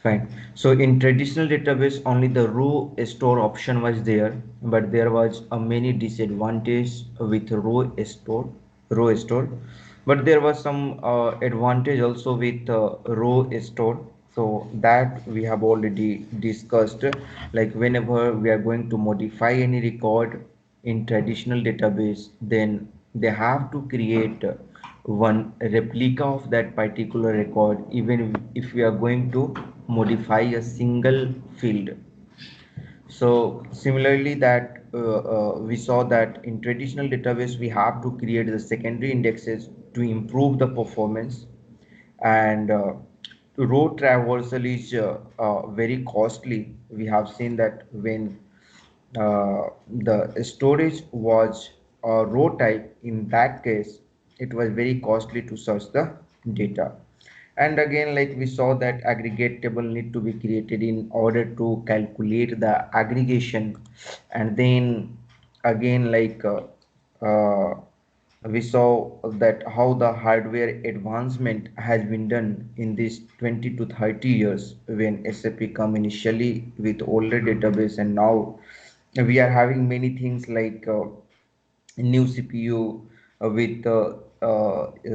Fine. So in traditional database, only the row store option was there, but there was a many disadvantage with row store. But there was some advantage also with row store. So that we have already discussed. Like whenever we are going to modify any record in traditional database, then they have to create one replica of that particular record, even if we are going to modify a single field. So similarly that we saw that in traditional database we have to create the secondary indexes to improve the performance, and row traversal is very costly. We have seen that when the storage was a row type, in that case it was very costly to search the data. And again, like we saw that aggregate table need to be created in order to calculate the aggregation. And then again, we saw that how the hardware advancement has been done in these 20 to 30 years, when SAP come initially with older database, and now we are having many things like new CPU with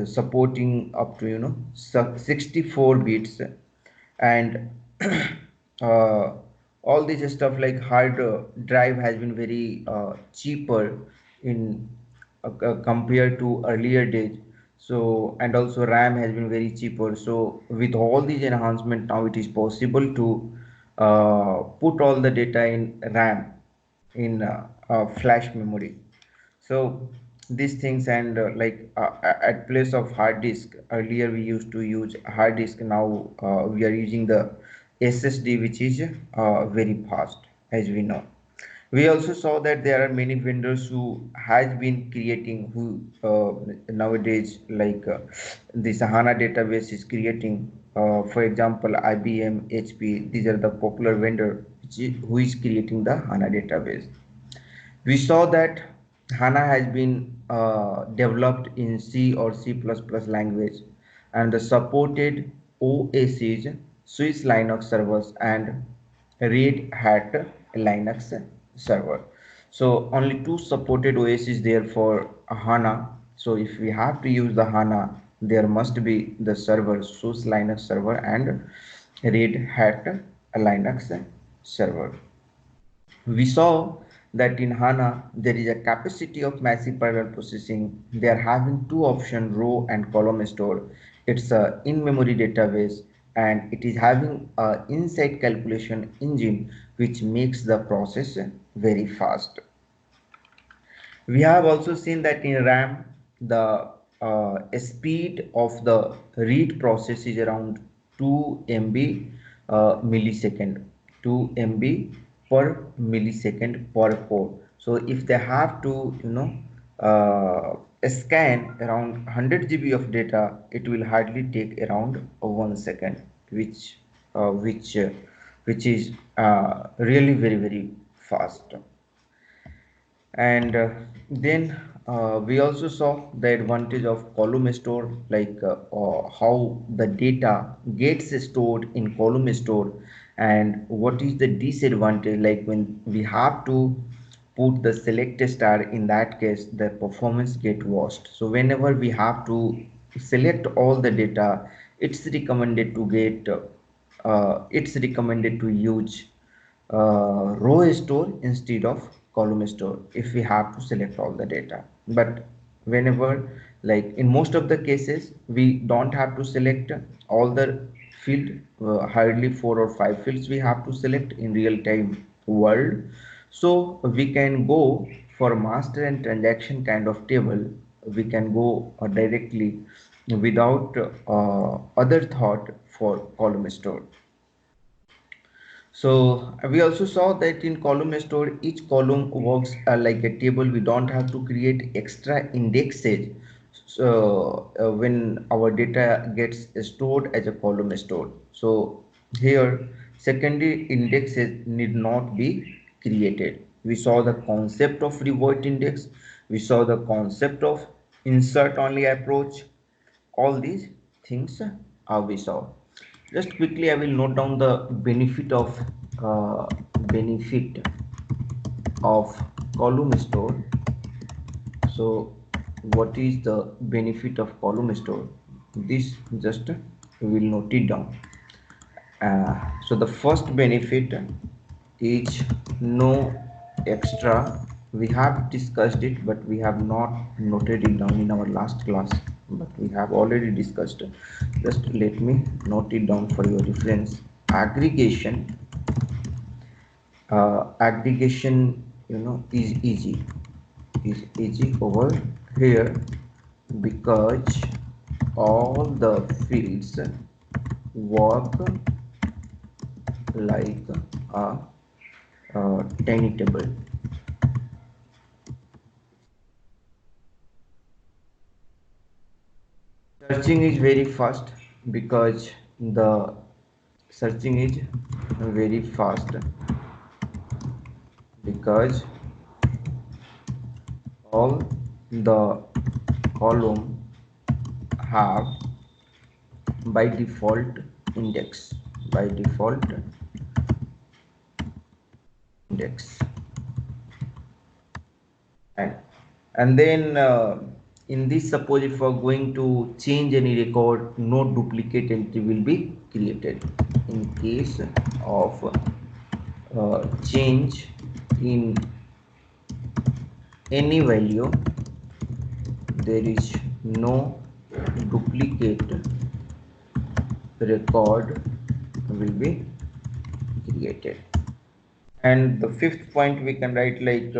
supporting up to 64 bits, and uh, all this stuff like hard drive has been very cheaper in compared to earlier days. So and also RAM has been very cheaper. So with all these enhancement, now it is possible to put all the data in RAM, in flash memory. So these things, and at place of hard disk, earlier we used to use hard disk, now we are using the SSD, which is very fast, as we know. We also saw that there are many vendors who has been creating, who nowadays this HANA database is creating. For example, IBM, HP, these are the popular vendor who is creating the HANA database. We saw that HANA has been developed in C or C++ language, and the supported OS's, Swiss Linux servers, and Red Hat Linux server. So only two supported OS is there for HANA. So if we have to use the HANA, there must be the server, Swiss Linux server and Red Hat Linux server. We saw that in HANA there is a capacity of massive parallel processing. They are having two options, row and column store. It's a in-memory database, and it is having a inside calculation engine which makes the process very fast. We have also seen that in RAM the speed of the read process is around 2 MB millisecond, 2 MB per millisecond per core. So if they have to scan around 100 GB of data, it will hardly take around 1 second, which uh, which uh, which is really very fast. And then we also saw the advantage of column store, how the data gets stored in column store, and what is the disadvantage, like when we have to put the select star, in that case the performance get worst. So whenever we have to select all the data, it's recommended to get it's recommended to use row store instead of column store if we have to select all the data. But whenever, like in most of the cases, we don't have to select all the field, hardly 4 or 5 fields we have to select in real time world. So we can go for master and transaction kind of table, we can go directly without other thought for column store. So we also saw that in column store, each column works like a table. We don't have to create extra indexes. So when our data gets stored as a column store, so here secondary indexes need not be created. We saw the concept of revert index. We saw the concept of insert only approach. All these things we saw. Just quickly I will note down the uh, benefit of column store. So what is the benefit of column store? This just we will note it down. So the first benefit is no extra. We have discussed it, but we have not noted it down in our last class, but we have already discussed. Just let me note it down for your reference. Aggregation, aggregation, is easy over here because all the fields work like a, tiny table. Searching is very fast because the searching is very fast because all the column have by default index by default index. And then in this, suppose if we are going to change any record, no duplicate entry will be created. In case of change in any value, there is no duplicate record will be created. And the fifth point we can write like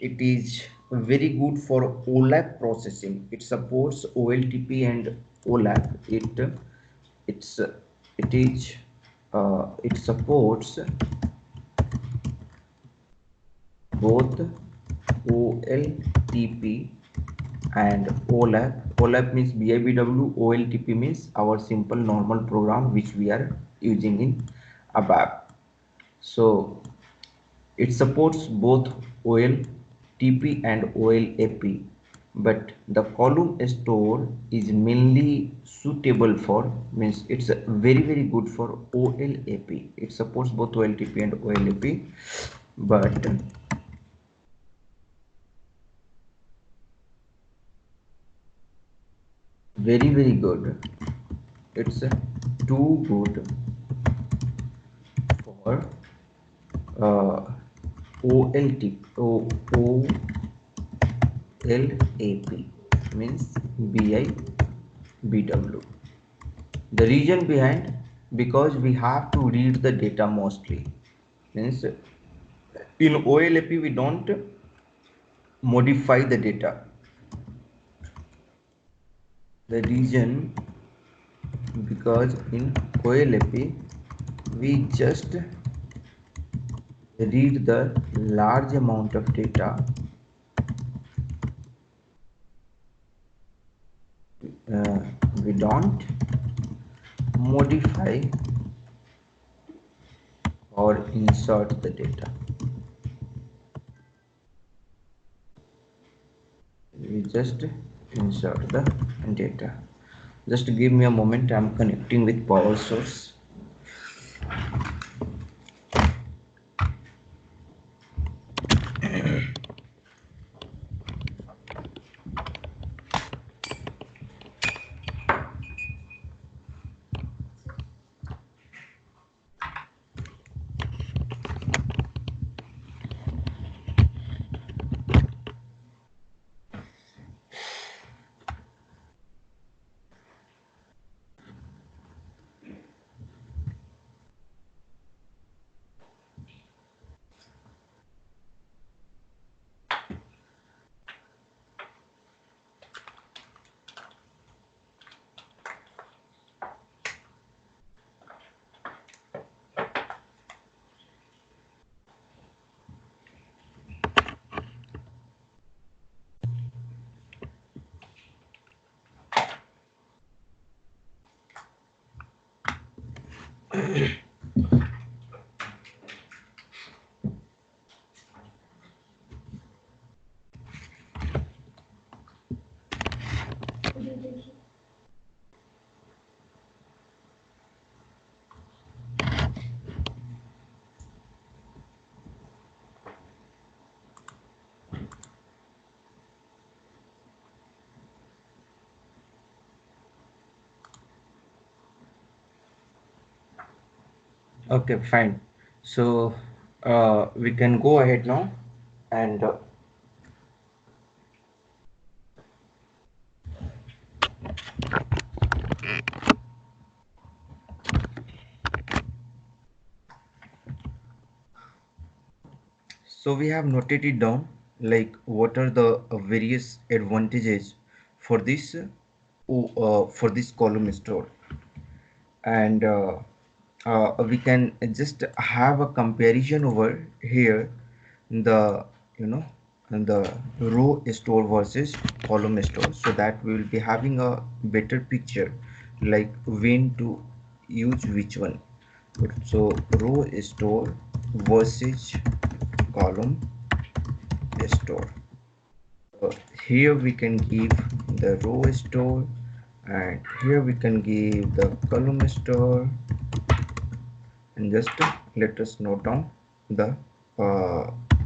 it is very good for OLAP processing. It supports OLTP and OLAP. It's it is it supports both OLTP and OLAP. OLAP means BIBW, OLTP means our simple normal program which we are using in ABAP. So it supports both OLTP and OLAP, but the column store is mainly suitable for, means it's very good for OLAP. It supports both OLTP and OLAP, but very good. It's too good for OLTP. OLAP means BIBW. The reason behind, because we have to read the data mostly, means in OLAP we don't modify the data. The reason, because in OLAP we just read the large amount of data, we don't modify or insert the data. We just insert the data. Just give me a moment, I'm connecting with power source. Okay, fine. So we can go ahead now, and so we have noted it down, like what are the various advantages for this column store, and we can just have a comparison over here, the you know the row store versus column store, so that we will be having a better picture, like when to use which one. So row store versus column store. Here we can give the row store, and here we can give the column store, and just let us note down the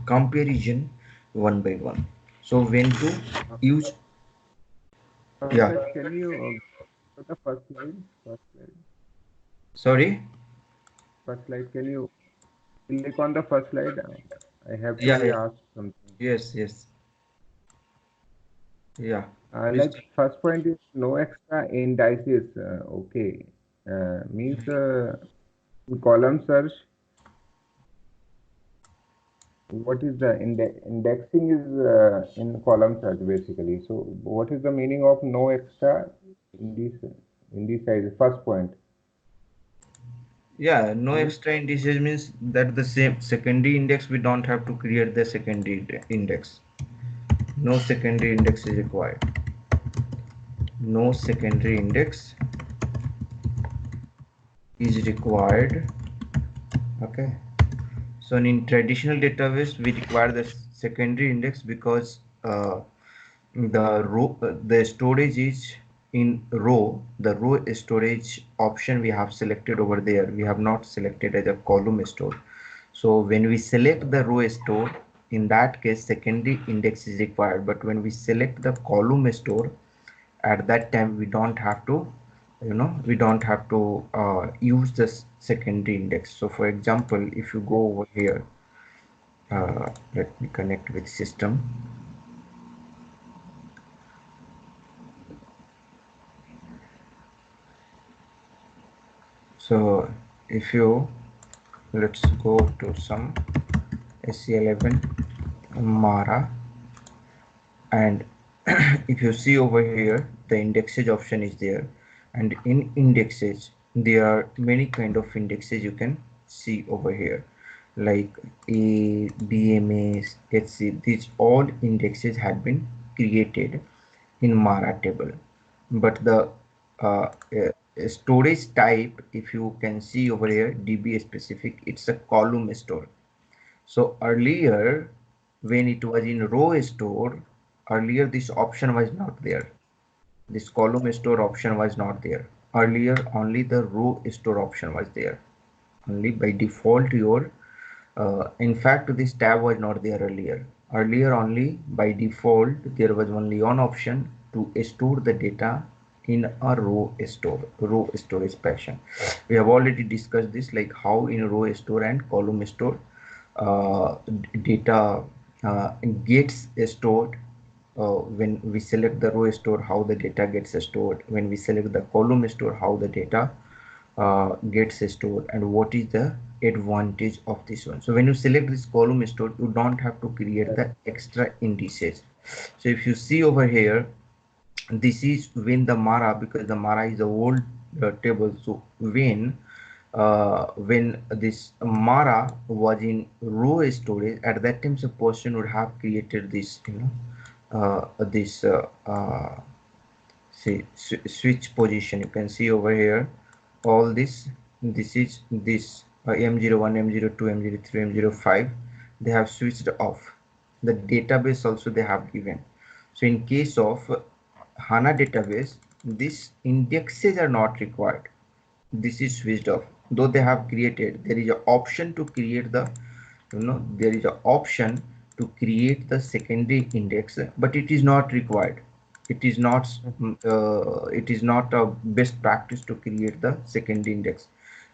comparison one by one. So when to Uh, use, yeah, Pankaj, can you go to the first slide? First slide. sorry, First slide. Can you click on the first slide? I have to yeah, be yeah, asked something. yes, yes, yeah, please. Like first point is no extra indices. Okay, means in column search, what is the indexing is in column search basically. So what is the meaning of no extra indices? First point. Yeah, no Can you? extra indices means that the same secondary index, we don't have to create the secondary index. No secondary index is required. No secondary index is required. Okay. So in traditional database, we require the secondary index because the storage is in row. The row storage option we have selected over there. We have not selected as a column store. So when we select the row store, in that case, secondary index is required. But when we select the column store, at that time we don't have to use this secondary index. So for example, if you go over here, let me connect with system. So if you, let's go to some SC11 Mara, and if you see over here, the indexes option is there, and in indexes there are many kind of indexes you can see over here, like A, BMS, HC. These all indexes had been created in Mara table, but the storage type, if you can see over here, DB specific, it's a column store. So earlier, when it was in row store, earlier this option was not there. This column store option was not there. Earlier, only the row store option was there. Only by default, in fact, this tab was not there earlier. Earlier, only by default, there was only one option to store the data in a row storage fashion. We have already discussed this, like how in row store and column store data uh, gets stored. When we select the row store, how the data gets stored. When we select the column store, how the data gets stored, and what is the advantage of this one. So when you select this column store, you don't have to create Yes. the extra indices. So if you see over here, this is when the Mara, because the Mara is the old table. So when this Mara was in row storage, at that time the person would have created this, this see switch position. You can see over here all this is this M01, M02, M03, M05, they have switched off. The database also they have given. So in case of HANA database, these indexes are not required. This is switched off. Though they have created, there is an option to create the, there is an option to create the secondary index, but it is not required. It is not, it is not a best practice to create the secondary index.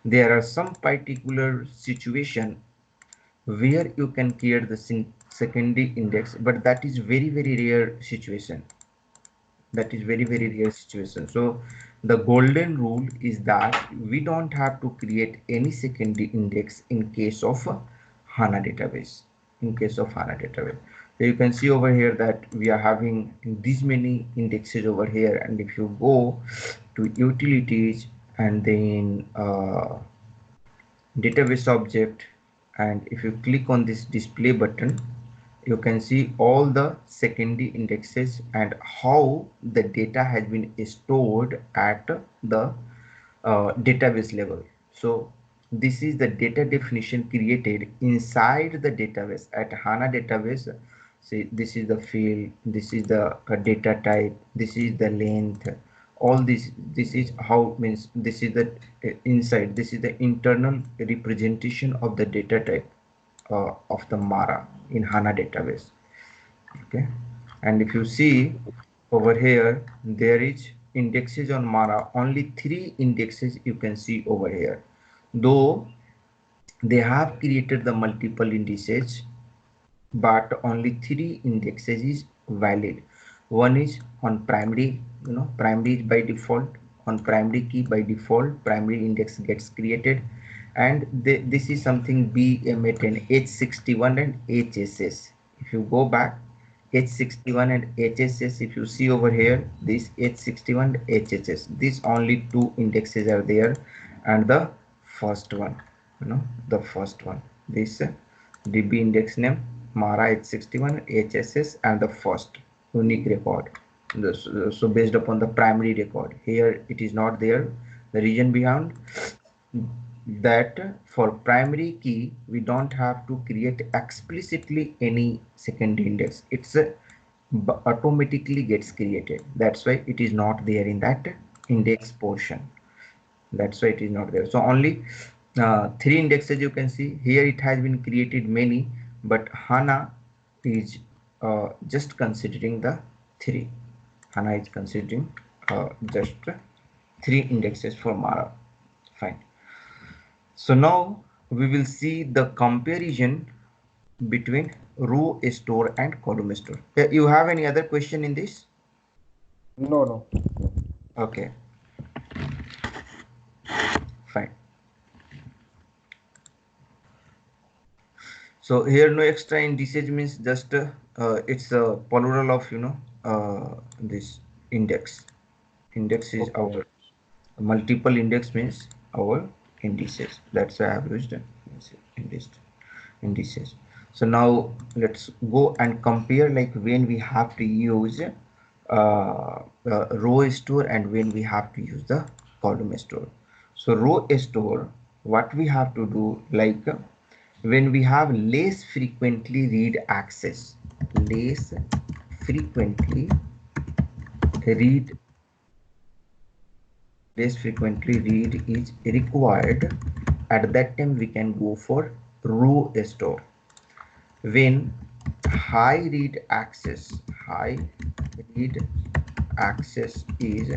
There are some particular situation where you can create the secondary index, but that is very rare situation. That is very rare situation. So the golden rule is that we don't have to create any secondary index in case of HANA database. In case of HANA database, so you can see over here that we are having these many indexes over here, and if you go to utilities and then database object, and if you click on this display button, you can see all the secondary indexes and how the data has been stored at the database level. So this is the data definition created inside the database at HANA database. See, this is the field, this is the data type, this is the length, all this is how, means this is the inside, this is the internal representation of the data type of the Mara in HANA database. Okay, and if you see over here, there is indexes on Mara, only 3 indexes you can see over here, though they have created the multiple indices, but only 3 indexes is valid. One is on primary, primary is by default, on primary key by default primary index gets created, and this is something BMA10, H61 and HSS. If you go back, H61 and HSS, if you see over here, this H61 HSS, these only 2 indexes are there, and the first one, the first one, this DB index name Mara H61 HSS, and the first unique record. So based upon the primary record, here it is not there. The reason behind that, for primary key we don't have to create explicitly any secondary index, it's automatically gets created. That's why it is not there in that index portion. That's why it is not there. So only 3 indexes you can see here. It has been created many, but HANA is just considering the 3. HANA is considering just 3 indexes for Mara. Fine. So now we will see the comparison between row store and column store. You have any other question in this? No. Okay. Fine. So here no extra indices means just it's a plural of this index. Index is our multiple index means our indices. That's why I have used indices. So now let's go and compare, like when we have to use row store and when we have to use the column store. So row store, what we have to do, like when we have less frequently read access, less frequently read is required, at that time we can go for row store. When high read access is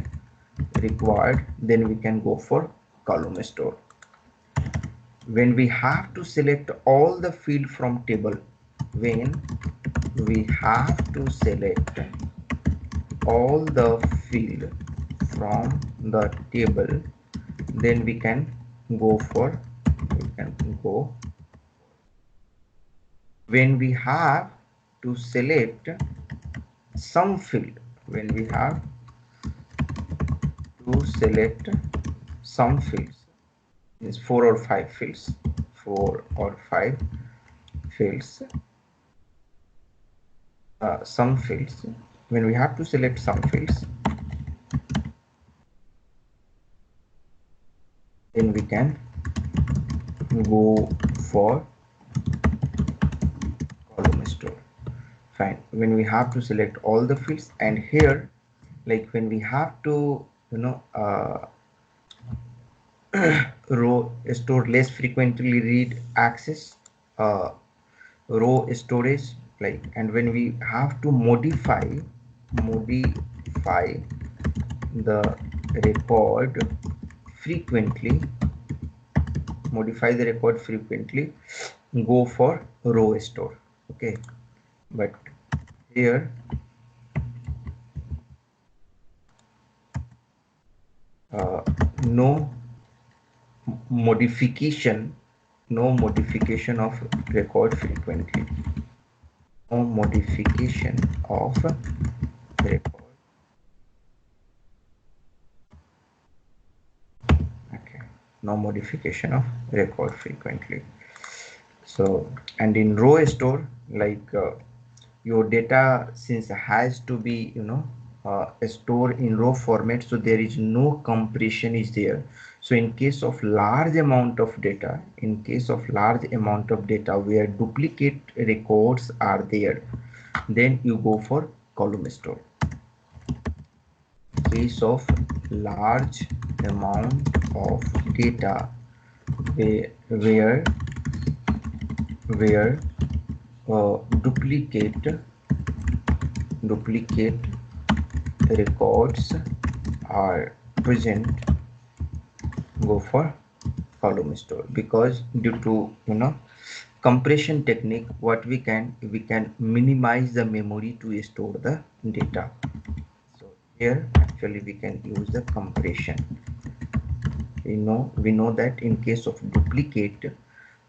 required, then we can go for column store. When we have to select all the field from table, when we have to select all the field from the table, then we can go for when we have to select some field, when we have to select some fields, means 4 or 5 fields, 4 or 5 fields, some fields, when we have to select some fields, then we can go for column store. Fine. When we have to select all the fields, and here, like when we have to row store less frequently read access, row storage, like, and when we have to modify the record frequently, modify the record frequently, go for row store. Okay, but here no modification, no modification of record frequently, no modification of record. Okay, no modification of record frequently. So, and in row store, like your data since has to be, stored in raw format, so there is no compression is there. So in case of large amount of data, where duplicate records are there, then you go for column store. Case of large amount of data where duplicate records are present, go for column store. Because due to compression technique, what we can minimize the memory to store the data. So here actually we can use the compression. We know that in case of duplicate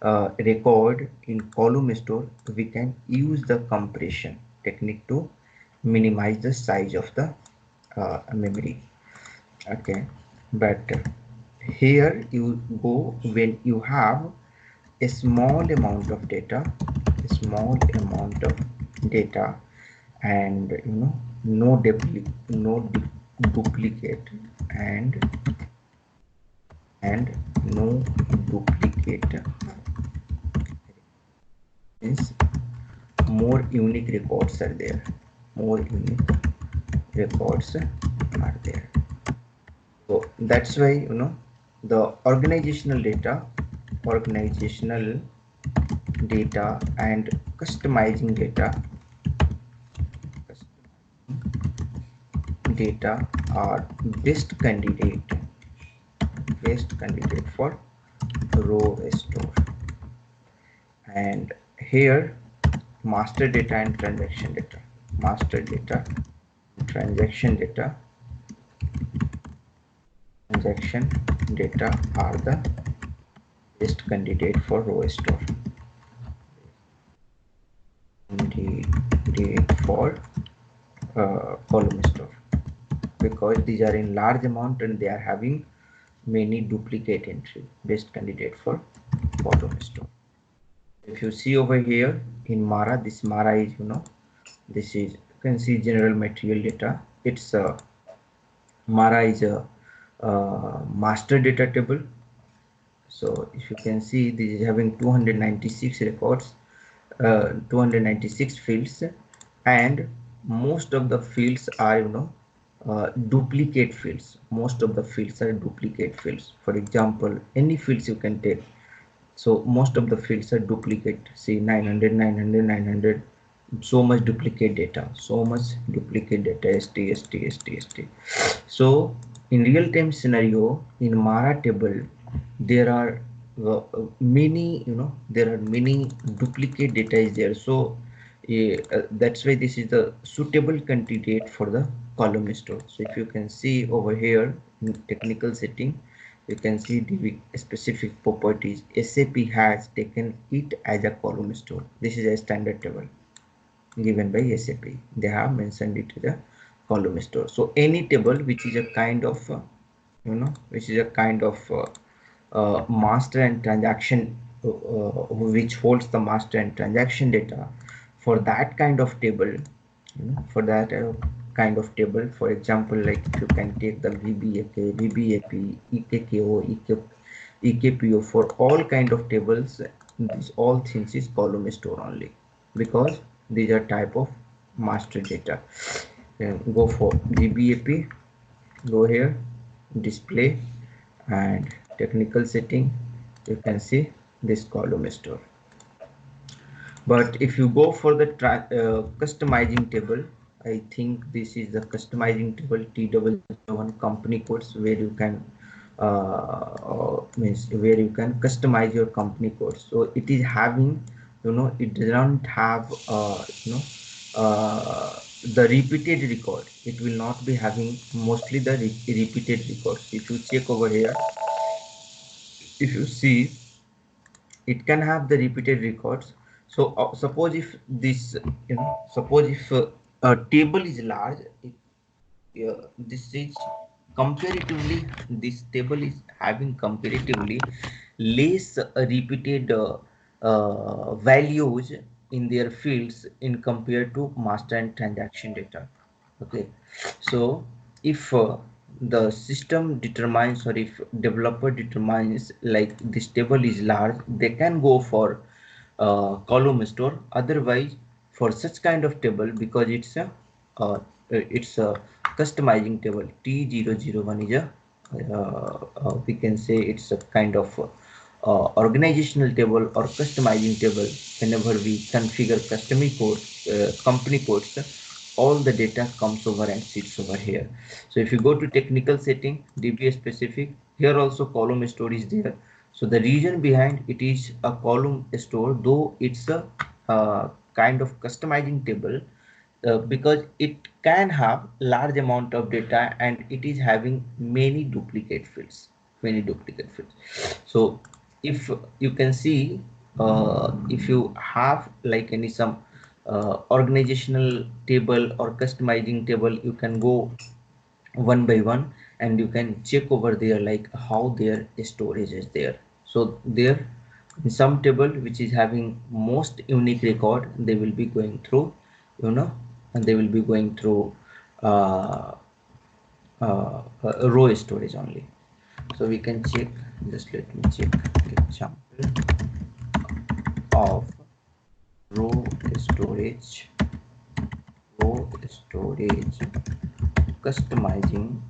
record in column store, we can use the compression technique to minimize the size of the memory. Okay, but here you go when you have a small amount of data, and no duplicate, and no duplicate, means more unique records are there, so that's why the organizational data and customizing data are best candidate for row store. And here master data and transaction data are the best candidate for row store, for column store, because these are in large amount and they are having many duplicate entry. Best candidate for column store. If you see over here in Mara, this Mara is this is, you can see general material data. It's Mara is a master data table. So if you can see, this is having 296 records, 296 fields, and most of the fields are duplicate fields. For example, any fields you can take. So most of the fields are duplicate. See, 900, 900, 900. So much duplicate data. ST. So in real-time scenario in Mara table, there are many duplicate data is there. So that's why this is the suitable candidate for the column store. So if you can see over here in technical setting, you can see the specific properties. SAP has taken it as a column store. This is a standard table given by SAP. They have mentioned it as a column store. So any table which is a kind of master and transaction, which holds the master and transaction data, for that kind of table, for example, like if you can take the VBAK, VBAP, EKKO, EKPO, for all kind of tables, these all things is column store only, because these are type of master data. Go for VBAP, go here, display, and technical setting, you can see this column store. But if you go for the customizing table, I think this is the customizing table, T1 company codes, where you can means where you can customize your company code. So it is having, it doesn't have uh, the repeated record. It will not be having mostly the repeated records. If you check over here, if you see, it can have the repeated records. So suppose if this, suppose if a table is large, this is comparatively, this table is having comparatively less repeated values in their fields in compared to master and transaction data. Okay, so if the system determines, or if developer determines like this table is large, they can go for column store. Otherwise, for such kind of table, because it's a customizing table, T001 is a we can say it's a kind of organizational table or customizing table. Whenever we configure company codes, all the data comes over and sits over here. So if you go to technical setting, DBA specific, here also column store is there. So the reason behind it is a column store, though it's a kind of customizing table, because it can have large amount of data and it is having many duplicate fields. So if you can see, if you have like any some organizational table or customizing table, you can go one by one and you can check over there like how their storage is there. So there, in some table which is having most unique record, they will be going through, and they will be going through uh, row storage only. So we can check, just let me check example of row storage row storage customizing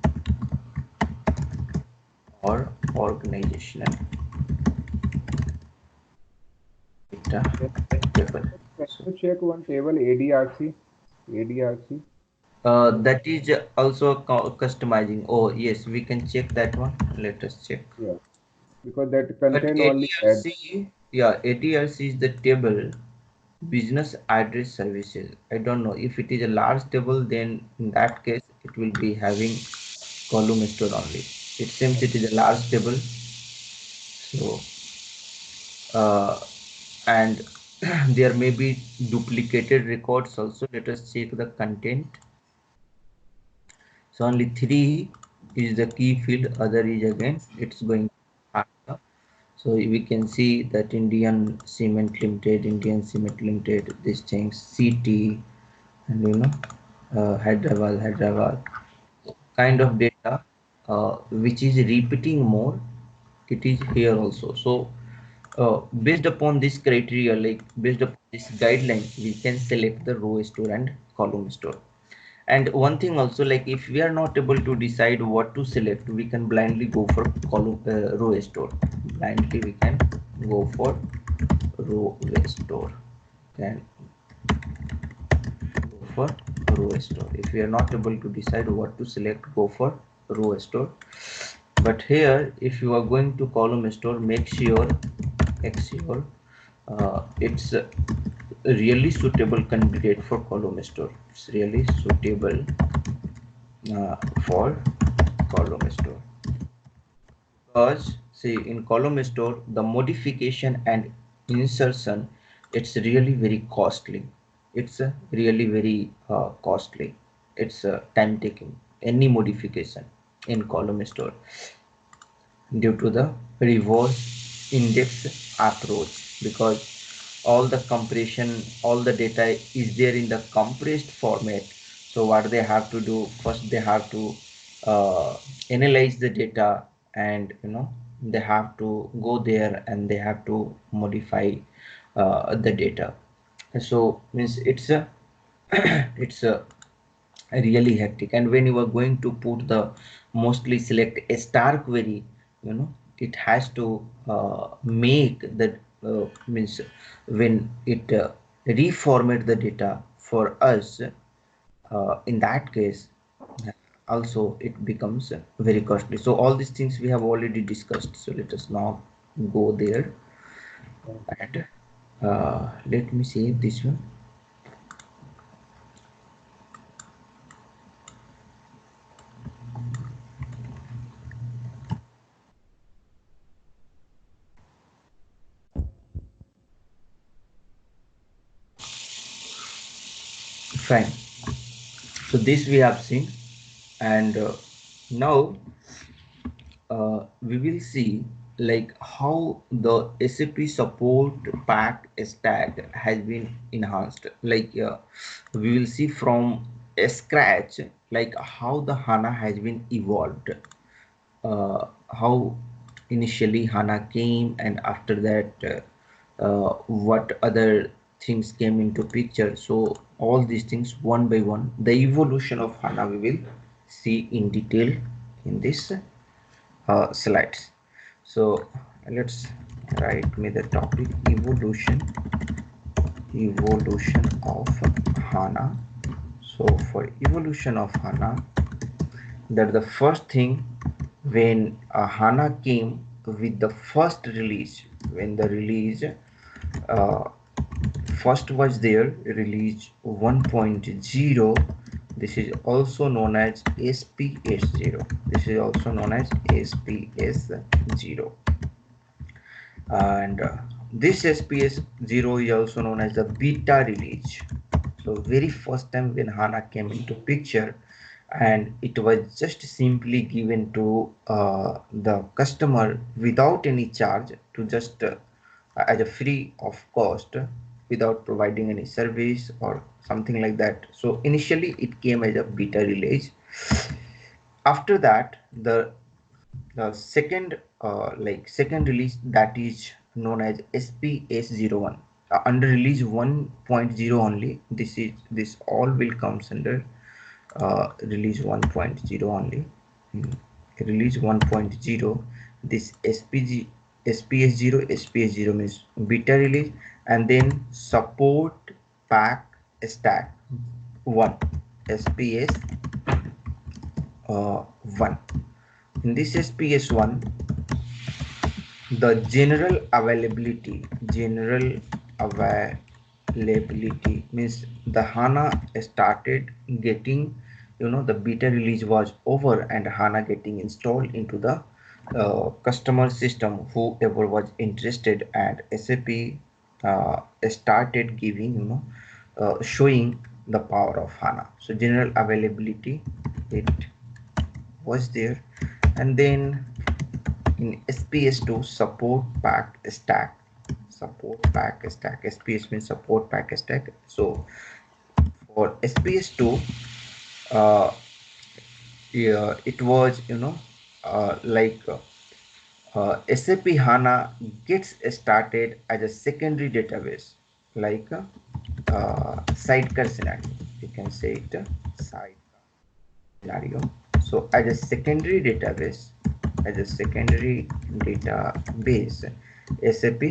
or organizational data table. Can So you check one table ADRC? ADRC? that is also customizing. Oh yes, we can check that one. Let us check. Yeah, because that But contain only ad. ADRC, yeah, ADRC is the table business address services. I don't know if it is a large table, then in that case it will be having column store only. It seems it is a large table. So and there may be duplicated records also. Let us check the content. So only three is the key field, other is again it's going after. So we can see that Indian Cement Limited, these things, CT, and Hyderabad kind of data, which is repeating more, it is here also. So based upon this criteria, like based upon this guideline, we can select the row store and column store. And one thing also, like if we are not able to decide what to select, we can blindly go for column row store. Blindly we can go for row store. Can go for row store. If we are not able to decide what to select, go for row store. But here if you are going to column store, make sure it's really suitable candidate for column store. It's really suitable for column store, because see in column store the modification and insertion, it's really very costly. It's really very costly. It's time taking any modification in column store, due to the reverse index approach, because all the compression, all the data is there in the compressed format. So what they have to do first, they have to analyze the data, and they have to go there and they have to modify the data. So means it's a it's a really hectic. And when you are going to put the mostly select a star query, it has to make that means when it reformat the data for us, in that case also it becomes very costly. So all these things we have already discussed, so let us not go there. And let me see this one. Fine, so this we have seen. And now we will see like how the SAP support pack stack has been enhanced. Like we will see from scratch like how the HANA has been evolved, how initially HANA came, and after that what other things came into picture. So all these things one by one, the evolution of HANA we will see in detail in this slides. So let's write me the topic evolution of HANA. So for evolution of HANA, that the first thing, when HANA came with the first release, when the release uh, first was there, release 1.0, this is also known as SPS0. This is also known as SPS0. And this SPS0 is also known as the beta release. So very first time when HANA came into picture, and it was just simply given to the customer without any charge, to just as a free of cost, without providing any service or something like that. So initially it came as a beta release. After that, the second second release, that is known as SPS01, under release 1.0 only. This all will comes under release 1.0 only. Release 1.0, this SPS0, SPS0 means beta release, and then support pack stack 1, SPS 1. In this SPS1, the general availability means the HANA started getting, the beta release was over, and HANA getting installed into the customer system, whoever was interested, and SAP started giving, showing the power of HANA. So general availability, it was there. And then in SPS2, support pack stack. SPS means support pack stack. So for SPS2, uh, yeah, it was, SAP HANA gets started as a secondary database, like sidecar scenario. You can say it sidecar scenario. So as a secondary database, SAP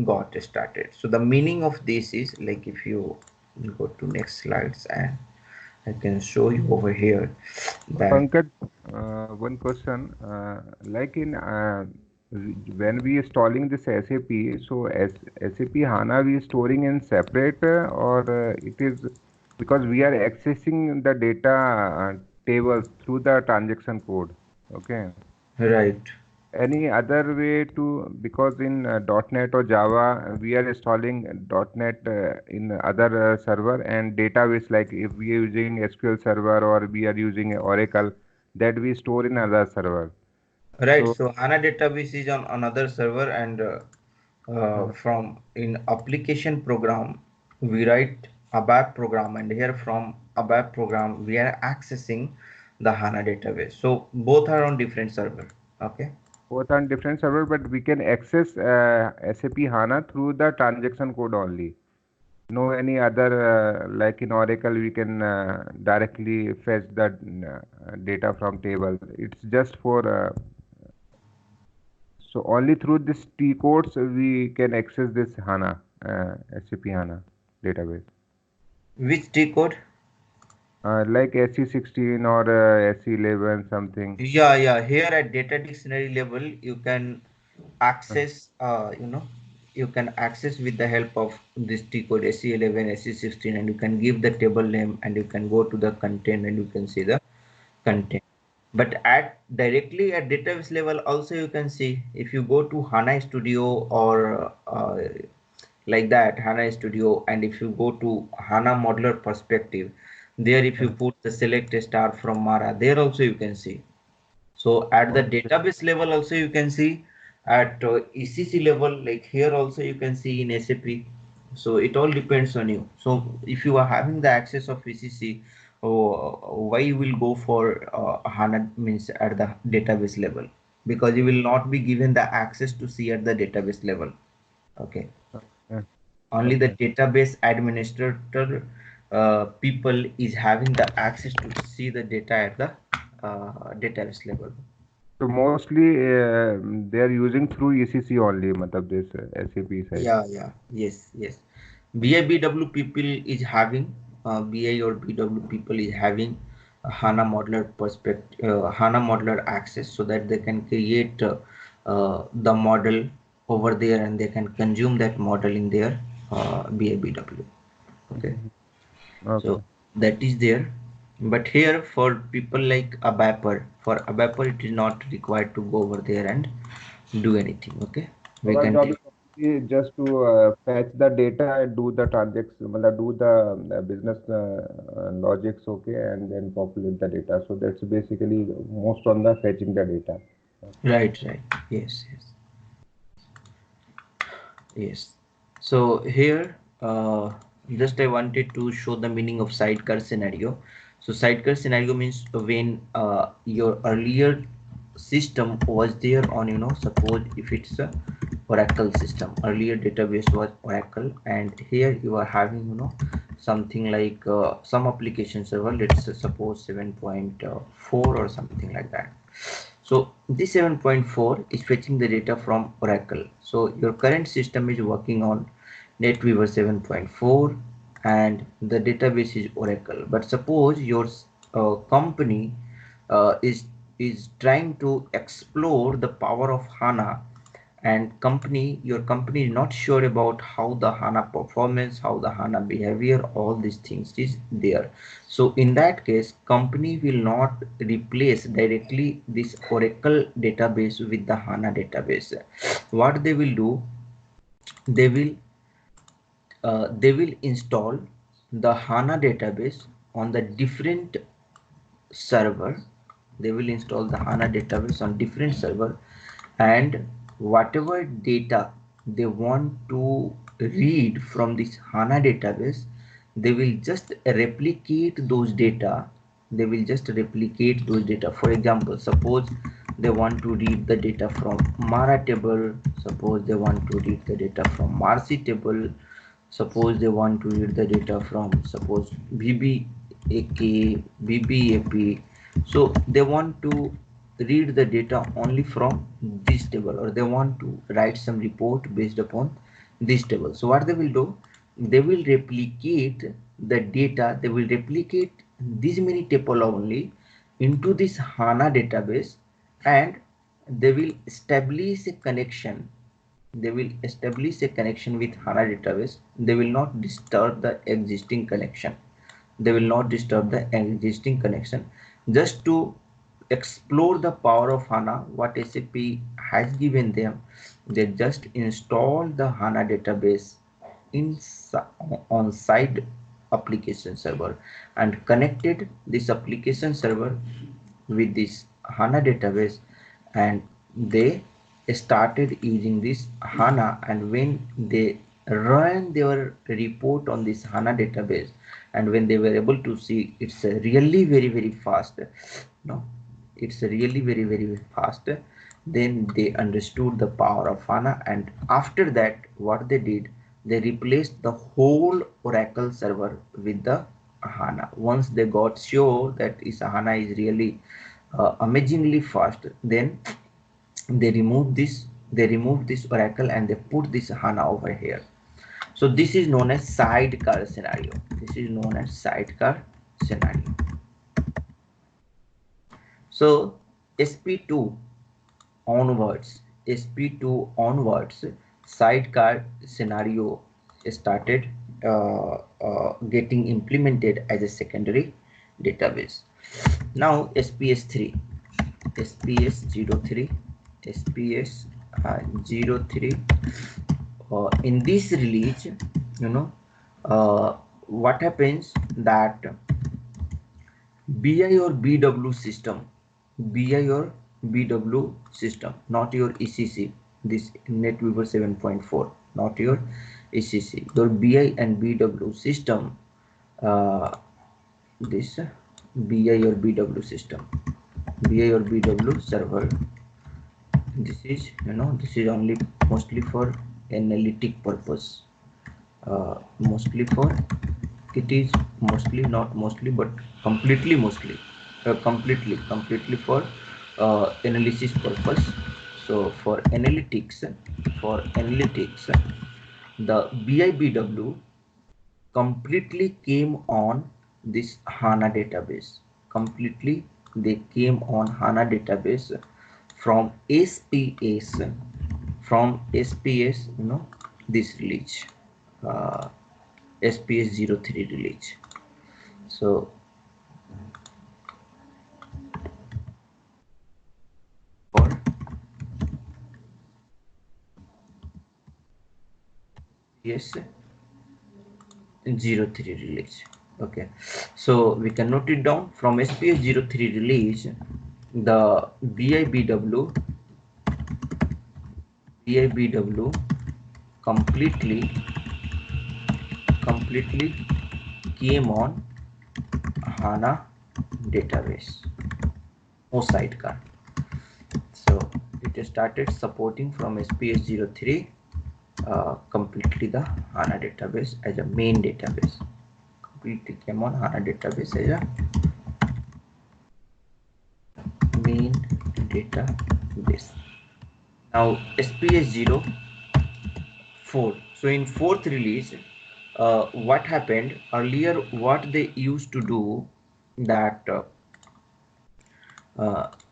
got started. So the meaning of this is, like, if you go to next slides, and I can show you over here that. Pankaj, one question. Like in when we installing this SAP, so SAP HANA we storing in separate or it is because we are accessing the data tables through the transaction code. Okay. Right. Any other way to, because in .NET or Java we are installing .NET in other server and database, like if we are using SQL Server or we are using Oracle, that we store in other server. Right. So So HANA database is on another server, and from in application program we write ABAP program, and here from ABAP program we are accessing the HANA database. So both are on different server. Okay. both on different server, but we can access SAP HANA through the transaction code only. No any other like in Oracle we can directly fetch the data from table. It's just for so only through this T codes we can access this HANA, SAP HANA database. Which T code? like SE16 or SE11 something. Yeah. Here at data dictionary level, you can access, you can access with the help of this T code SE11, SE16, and you can give the table name, and you can go to the content, and you can see the content. But at directly at database level, also you can see if you go to HANA Studio or like that HANA Studio, and if you go to HANA Modeler perspective, there if you put the select a star from Mara, there also you can see. So at the Okay. database level also you can see, at ECC level, like here also you can see in SAP. So it all depends on you. So if you are having the access of ECC, why you will go for HANA means at the database level? Because you will not be given the access to see at the database level. Okay. Okay. Only the Okay. database administrator people is having the access to see the data at the database level. So mostly they are using through ECC only, matlab this SAP side. Yes. BI/BW people is having BI or BW people is having a HANA modeler perspective, HANA modeler access, so that they can create the model over there, and they can consume that model in their BI/BW. Okay, Mhm. so Okay. that is there. But here for people like ABAPer, for ABAPer it is not required to go over there and do anything. Okay, we Our can job take. is only just to fetch the data and do the transactions, matlab do the business logics, okay, and then populate the data. So that's basically most on the fetching the data. Right. Yes. So here, just I wanted to show the meaning of sidecar scenario. So sidecar scenario means when your earlier system was there on, suppose if it's a Oracle system, earlier database was Oracle, and here you are having, something like some application server, let's suppose 7.4 or something like that. So this 7.4 is fetching the data from Oracle. So your current system is working on NetWeaver 7.4 and the database is Oracle. But suppose your company is trying to explore the power of HANA, and your company is not sure about how the HANA performance, how the HANA behavior, all these things is there. So in that case, company will not replace directly this Oracle database with the HANA database. What they will do, they will they will install the HANA database on the different server. They will install the HANA database on different server, and whatever data they want to read from this HANA database, they will just replicate those data. For example, suppose they want to read the data from Mara table, suppose they want to read the data from Marcy table, suppose they want to read the data from, suppose, VBAK, VBAP. So they want to read the data only from this table, or they want to write some report based upon this table. So what they will do, they will replicate the data, they will replicate this many table only into this HANA database, and they will establish a connection. With HANA database. They will not disturb the existing connection. Just to explore the power of HANA, what SAP has given them, they just install the HANA database in on side application server, and connected this application server with this HANA database, and they started using this HANA. And when they run their report on this HANA database, and when they were able to see it's really very fast, no, it's really very fast, then they understood the power of HANA. And after that, what they did, they replaced the whole Oracle server with the HANA. Once they got sure that is HANA is really amazingly fast, then they removed this Oracle, and they put this HANA over here. So this is known as sidecar scenario. This is known as sidecar scenario. So SP2 onwards, SP2 onwards, sidecar scenario started getting implemented as a secondary database. Now SPS3, SPS03, SPS 03. In this release, you know, what happens that BI or BW system, BI or BW system, not your ECC, this NetWeaver 7.4, not your ECC, your BI and BW system, this BI or BW system, BI or BW server. This is, this is only mostly for analytic purpose, mostly for, it is mostly, not mostly, but completely, mostly, completely for analysis purpose. So for analytics, the BIBW completely came on this HANA database. Completely, they came on HANA database from SPS, this release, uh, SPS 03 release. So for SPS 03 release. Okay, so we can note it down from SPS 03 release. The BIBW completely came on HANA database, no sidecar. So it started supporting from SPS 03 completely the HANA database as a main database. Completely came on HANA database as a main database. Now SPS 04. So in fourth release, what happened earlier? What they used to do that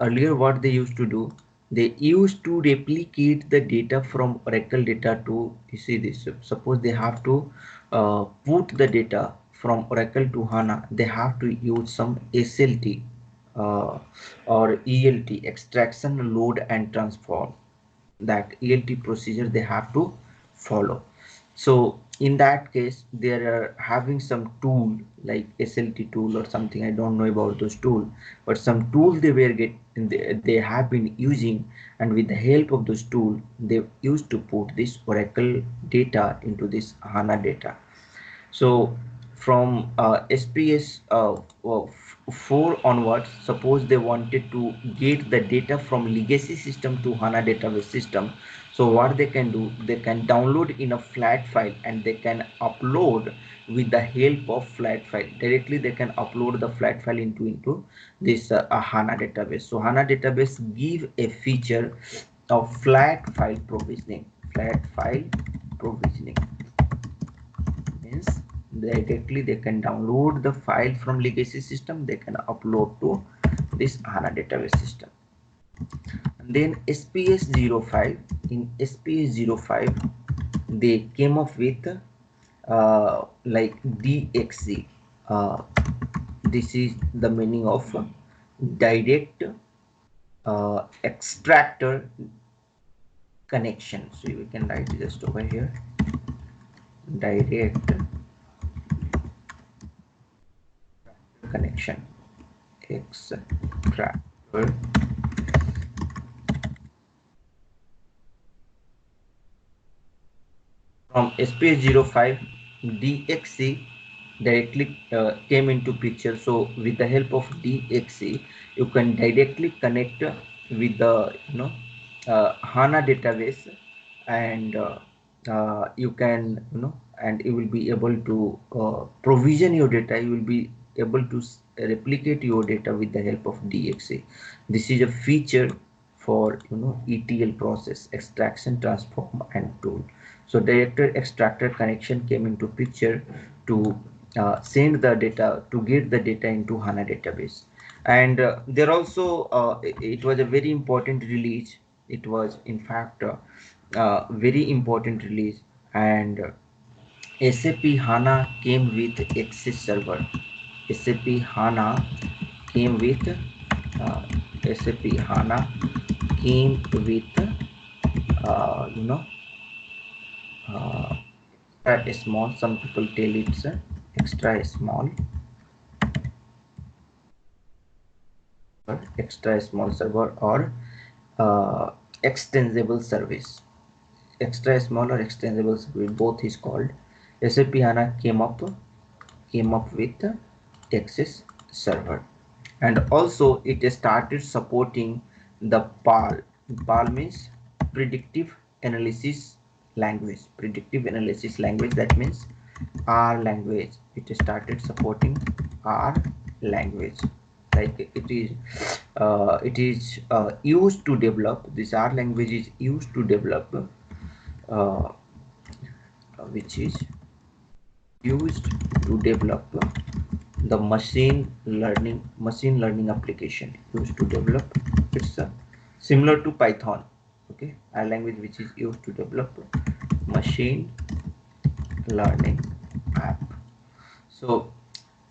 earlier, what they used to do, they used to replicate the data from Oracle data to, you see this, suppose they have to put the data from Oracle to HANA, they have to use some SLT uh, or ELT, extraction, load and transform. That ELT procedure they have to follow. So in that case, they are having some tool like SLT tool or something. I don't know about those tool, but some tool they were they have been using, and with the help of those tool, they used to put this Oracle data into this HANA data. So from SPS 4 onwards, suppose they wanted to get the data from legacy system to HANA database system. So what they can do, they can download in a flat file and they can upload with the help of flat file. Directly they can upload the flat file into this HANA database. So HANA database give a feature of flat file provisioning. Flat file provisioning means directly they can download the file from legacy system, they can upload to this HANA database system. And then SPS 05, in SPS 05 they came up with like DXC. This is the meaning of direct extractor connection. So we can write just over here, direct connection, extractor. From SPS 05, DXC directly came into picture. So with the help of DXC, you can directly connect with the HANA database, and you can and you will be able to provision your data. You will be able to replicate your data with the help of DXC. This is a feature for ETL process, extraction, transform and tool. So director extractor connection came into picture to send the data, to get the data into HANA database. And there also it was a very important release. It was in fact very important release. And SAP HANA came with Access Server. SAP HANA came with uh, SAP HANA came with you know uh, extra small. Some people tell it's extra small, or extra small server, or uh, extensible service. Extra small or extensible service, both is called. SAP HANA came up with Access Server. And also it started supporting the PAL. PAL means predictive analysis language. Predictive analysis language, that means R language. It started supporting R language. Like it is used to develop, this R language is used to develop uh, which is used to develop the machine learning application, used to develop. It's similar to Python. Okay, a language which is used to develop machine learning app. So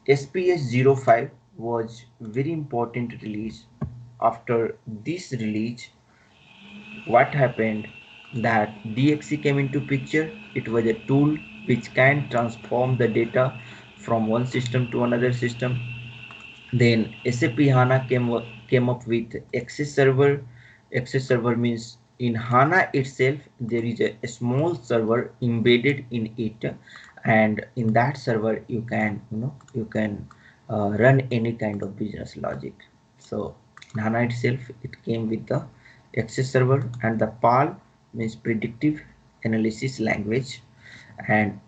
SPS 05 was very important release. After this release, what happened, that DXC came into picture. It was a tool which can transform the data from one system to another system. Then SAP HANA came up with Access Server. Access Server means in HANA itself there is a small server embedded in it, and in that server you can run any kind of business logic. So in HANA itself it came with the Access Server. And the PAL means predictive analysis language, and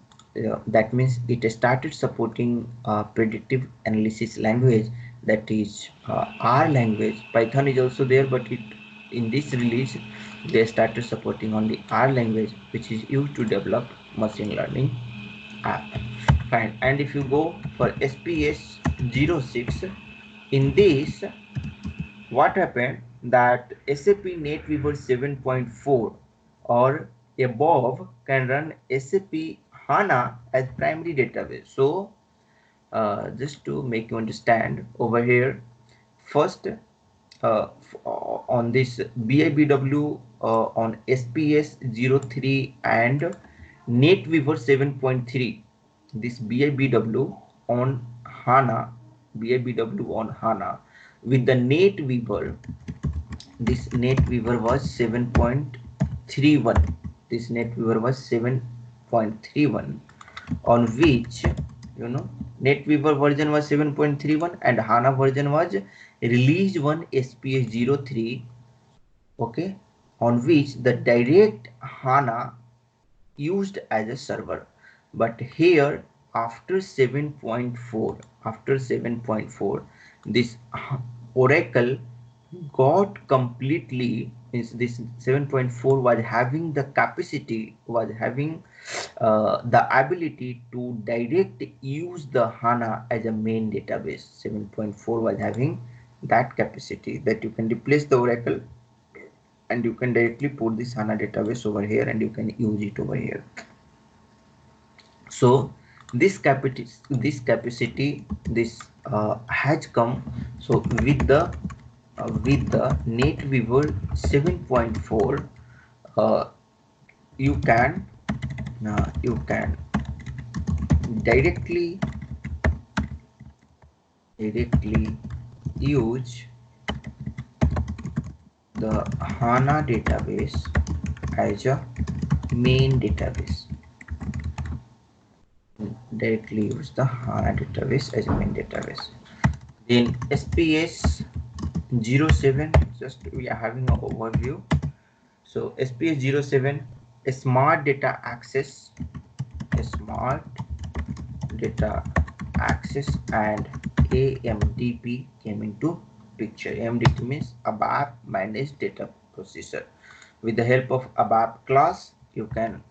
that means it started supporting predictive analysis language, that is R language. Python is also there, but in this release they started supporting only R language, which is used to develop machine learning app. Fine. And if you go for SPS 06, in this what happened, that SAP NetWeaver 7.4 or above can run SAP HANA as primary database. So just to make you understand over here, first on this BIBW on SPS 03 and NetWeaver 7.3, this BIBW on HANA, BIBW on HANA with the NetWeaver, this NetWeaver was 7.31. This NetWeaver was 7.31, on which NetWeaver version was 7.31 and HANA version was released one SPS 03. Okay, on which the direct HANA used as a server. But here after 7.4, this Oracle got completely, means this 7.4 was having the capacity, was having the ability to direct use the HANA as a main database. 7.4 was having that capacity that you can replace the Oracle and you can directly put this HANA database over here and you can use it over here. So this capacity has come. So with the NetWeaver 7.4, you can directly use the HANA database as a main database. Directly use the HANA database as a main database. Then SPS 07, just we are having an overview. So SPS 07, a smart data access, and AMDP came into picture. AMDP means ABAP Managed Data Processor. With the help of ABAP class, you can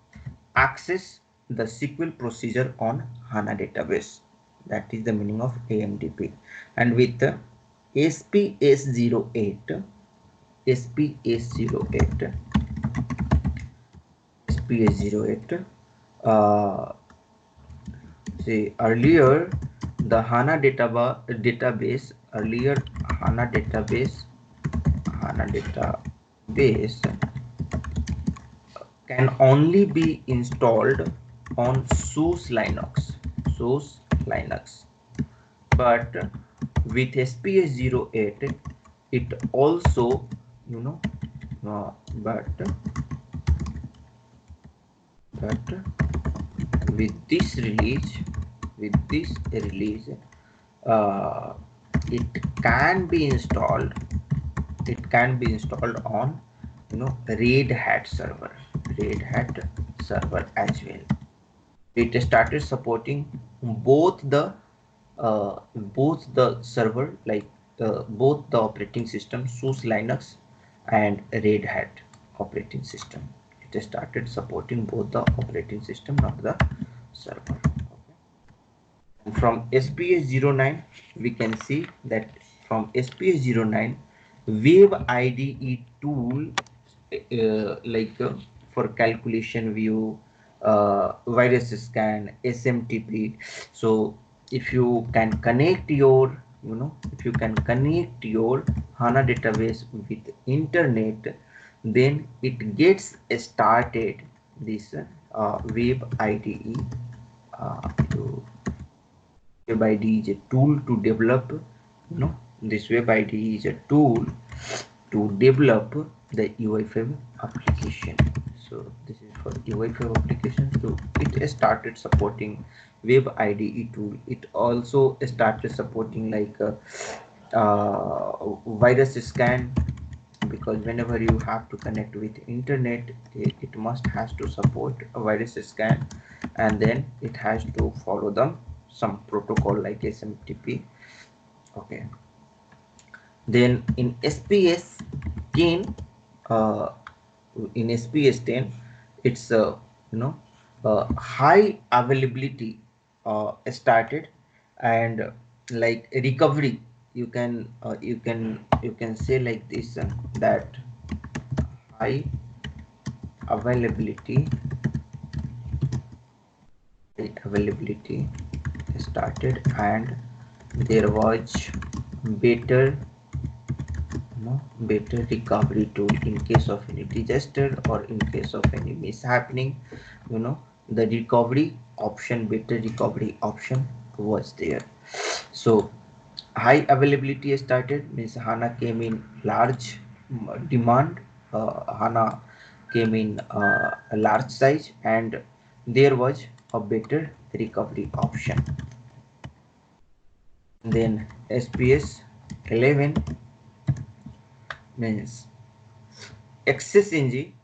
access the SQL procedure on HANA database. That is the meaning of AMDP. And with SPS08, SPS08, SPS08, uh, see earlier the HANA HANA database can only be installed on SUSE Linux. But with SPS08, it also, you know, uh, but with this release, with this release, uh, it can be installed. It can be installed on, Red Hat server as well. It started supporting both the server, like both the operating system SUSE Linux and Red Hat operating system. It started supporting both the operating system, not the server. Okay. And from SPS09 we can see that from SPS09 web IDE tool, for calculation view, virus scan, SMTP. So if you can connect your, if you can connect your HANA database with internet, then it gets started this web IDE. To Web IDE is a tool to develop, this Web IDE is a tool to develop the UI5 application. So this is for UI5 application. So it started supporting Web IDE tool. It also started supporting like virus scan, because whenever you have to connect with internet, it must has to support a virus scan, and then it has to follow them some protocol like SMTP. Okay. Then in SPS 10, uh, it's you know high availability started, and like recovery, you can say like this, that high availability availability started, and there was better, better recovery tool in case of any disaster or in case of any mishappening. The recovery option, better recovery option was there. So high availability started means HANA came in large demand. HANA came in a large size, and there was a better recovery option. Then SPS 11 means Access Engine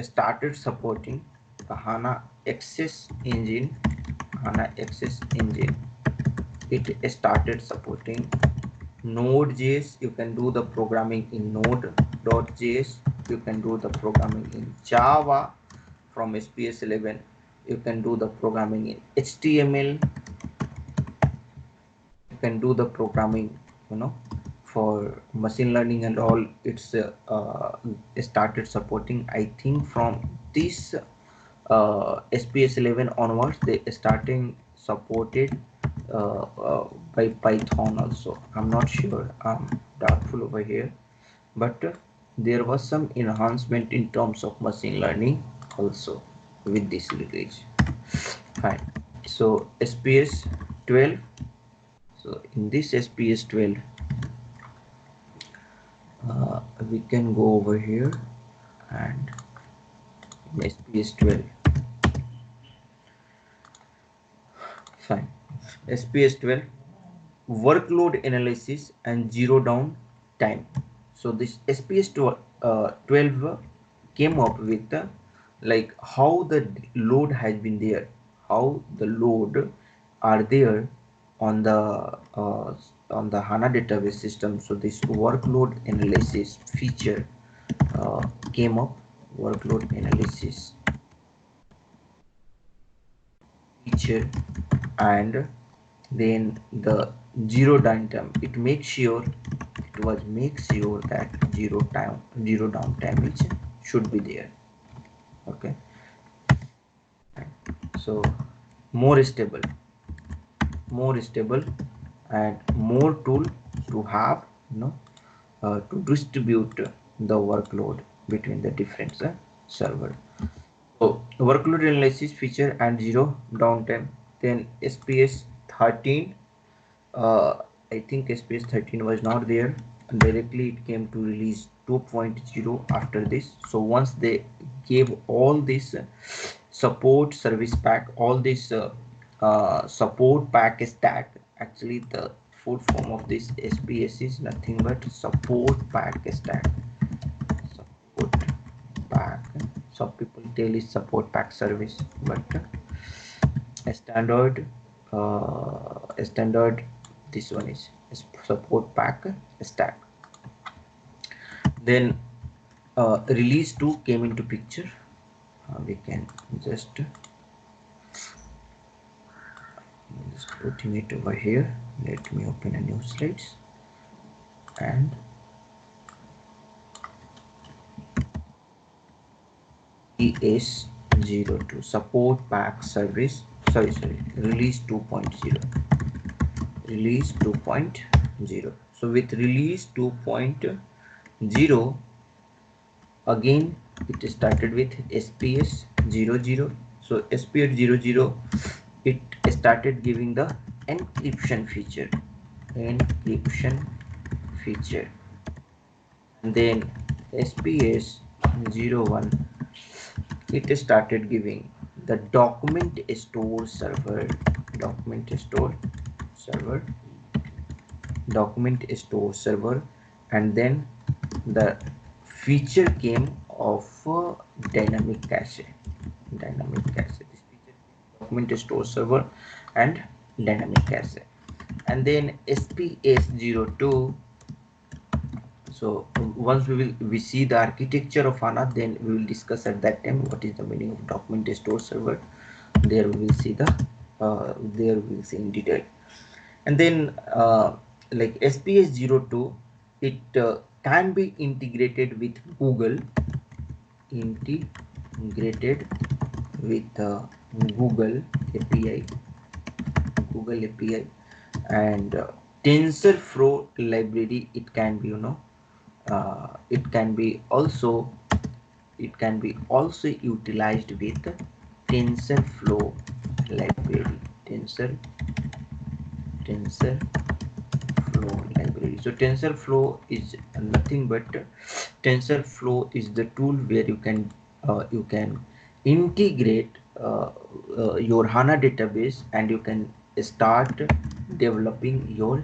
started supporting the HANA Access Engine. HANA Access Engine. It started supporting Node.js. You can do the programming in Node.js. You can do the programming in Java from SPS 11. You can do the programming in HTML. You can do the programming, for machine learning and all. It's started supporting, I think, from this SPS 11 onwards. They starting supported by Python also. I'm not sure, I'm doubtful over here, but there was some enhancement in terms of machine learning also with this release. Fine. So SPS 12. So in this SPS 12, we can go over here, and SPS 12. Fine. SPS 12, workload analysis and zero down time. So this SPS 12 came up with like how the load has been there, how the load are there on the HANA database system. So this workload analysis feature came up. Workload analysis feature, and Then the zero downtime, it makes sure, it was make sure that zero downtime is should be there. Okay, so more stable, more stable and more tool to have, to distribute the workload between the different server. So workload analysis feature and zero downtime. Then SPS 13, uh, I think SPS 13 was not there. Directly it came to release 2.0 after this. So once they gave all this support service pack, all this support pack stack, actually the full form of this SPS is nothing but support pack stack. Support pack, some people tell is support pack service, but a standard this one is support pack stack. Then release 2 came into picture. We can just putting it over here. Let me open a new slides and ES02 support pack service, sorry, release 2.0, release 2.0. So with release 2.0, again it started with SPS 00. So SPS 00, it started giving the encryption feature, and then SPS 01, it started giving the server document store server, and then the feature came of dynamic cache. This feature came document store server and dynamic cache. And then SPS02. So once we see the architecture of HANA, then we will discuss at that time what is the meaning of document store server. There we will see in detail. And then like SPS02, it can be integrated with Google, integrated with Google API, and TensorFlow library. It can be, it can be also utilized with TensorFlow library, TensorFlow library. So TensorFlow is nothing but TensorFlow is the tool where you can integrate your HANA database, and you can start developing your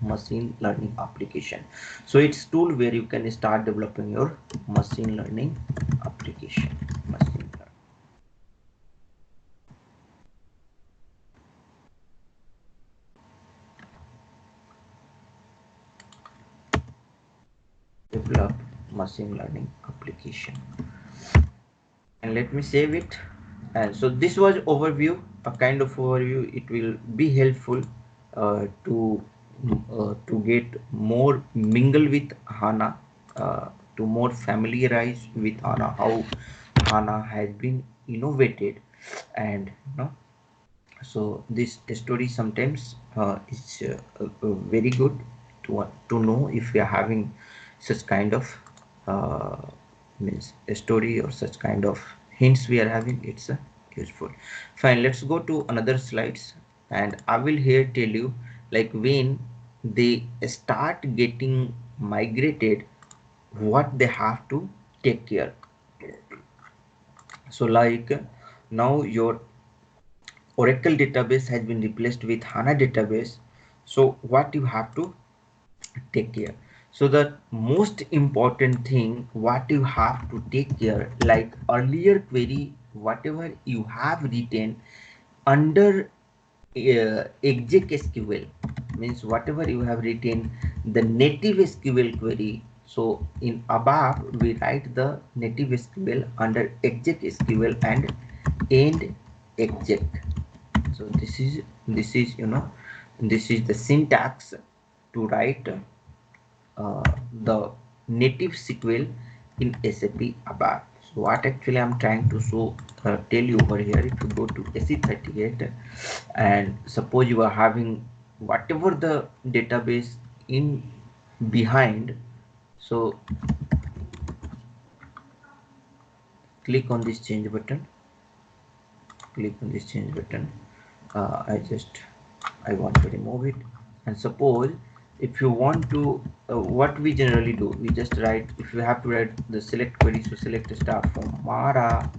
machine learning application. So it's tool where you can start developing your machine learning application. Develop machine learning application, and let me save it. And so this was overview, a kind of overview. It will be helpful to get more mingle with HANA, to more familiarize with HANA, how HANA has been innovated. And so this story sometimes is very good to know. If we are having such kind of uh, means a story or such kind of hints we are having, it's useful. Fine, let's go to another slides, and I will here tell you, like, when they start getting migrated, what they have to take care. So like, now your Oracle database has been replaced with HANA database. So what you have to take care? So the most important thing what you have to take care, like earlier query, whatever you have written under exec SQL, means whatever you have written the native SQL query. So in ABAP we write the native SQL under exec SQL and end exec. So this is this is the syntax to write the native SQL in SAP ABAP. So what actually I'm trying to show tell you over here, if you go to SE38 and suppose you are having whatever the database in behind, so click on this change button, click on this change button. I want to remove it, and suppose if you want to what we generally do, we just write, if you have to write the select query, so select star from Mara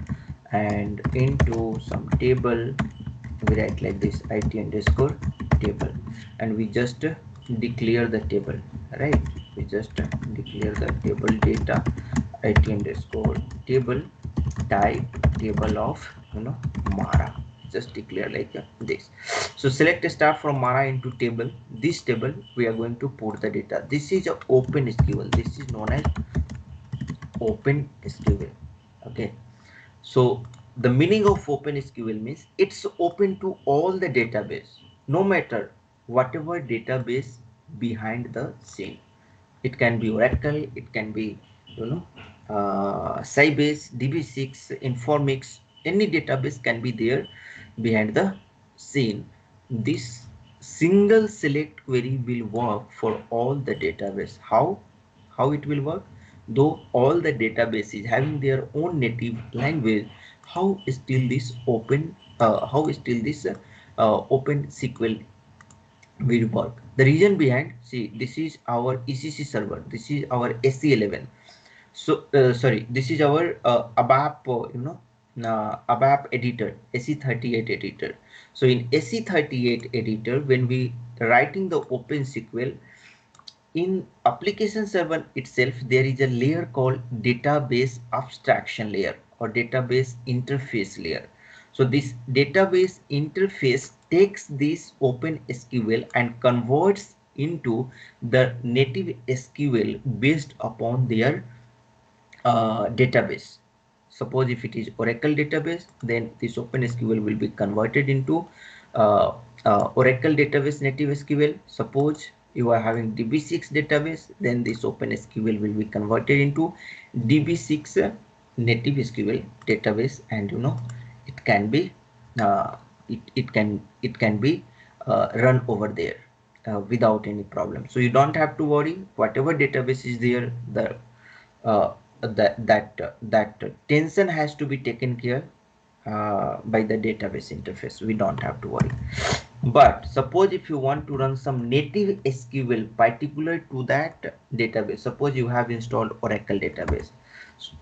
and into some table, we write like this it underscore table, and we just declare the table, right? We just declare the table data it underscore table type table of Mara, just declare like this. So select a star from Mara into table. This table we are going to put the data. This is a open SQL. This is known as open SQL. Okay. So the meaning of open SQL means it's open to all the database, no matter whatever database behind the scene. It can be Oracle, it can be Sybase, DB6, Informix, any database can be there behind the scene. This single select query will work for all the database. How it will work? Though all the databases having their own native language, how still this open SQL will work. The reason behind, see, this is our ECC server, this is our SE11. So sorry, this is our ABAP ABAP editor, SE38 editor. So in SE38 editor, when we writing the open SQL, in application server itself, there is a layer called database abstraction layer or database interface layer. So this database interface takes this open SQL and converts into the native SQL based upon their database. Suppose if it is Oracle database, then this open SQL will be converted into uh, Oracle database native SQL. Suppose you are having DB6 database, then this open SQL will be converted into DB6 native SQL database, and it can be uh, it can be run over there without any problem. So you don't have to worry, whatever database is there, the uh, that tension has to be taken care by the database interface. We don't have to worry. But suppose if you want to run some native SQL particular to that database, suppose you have installed Oracle database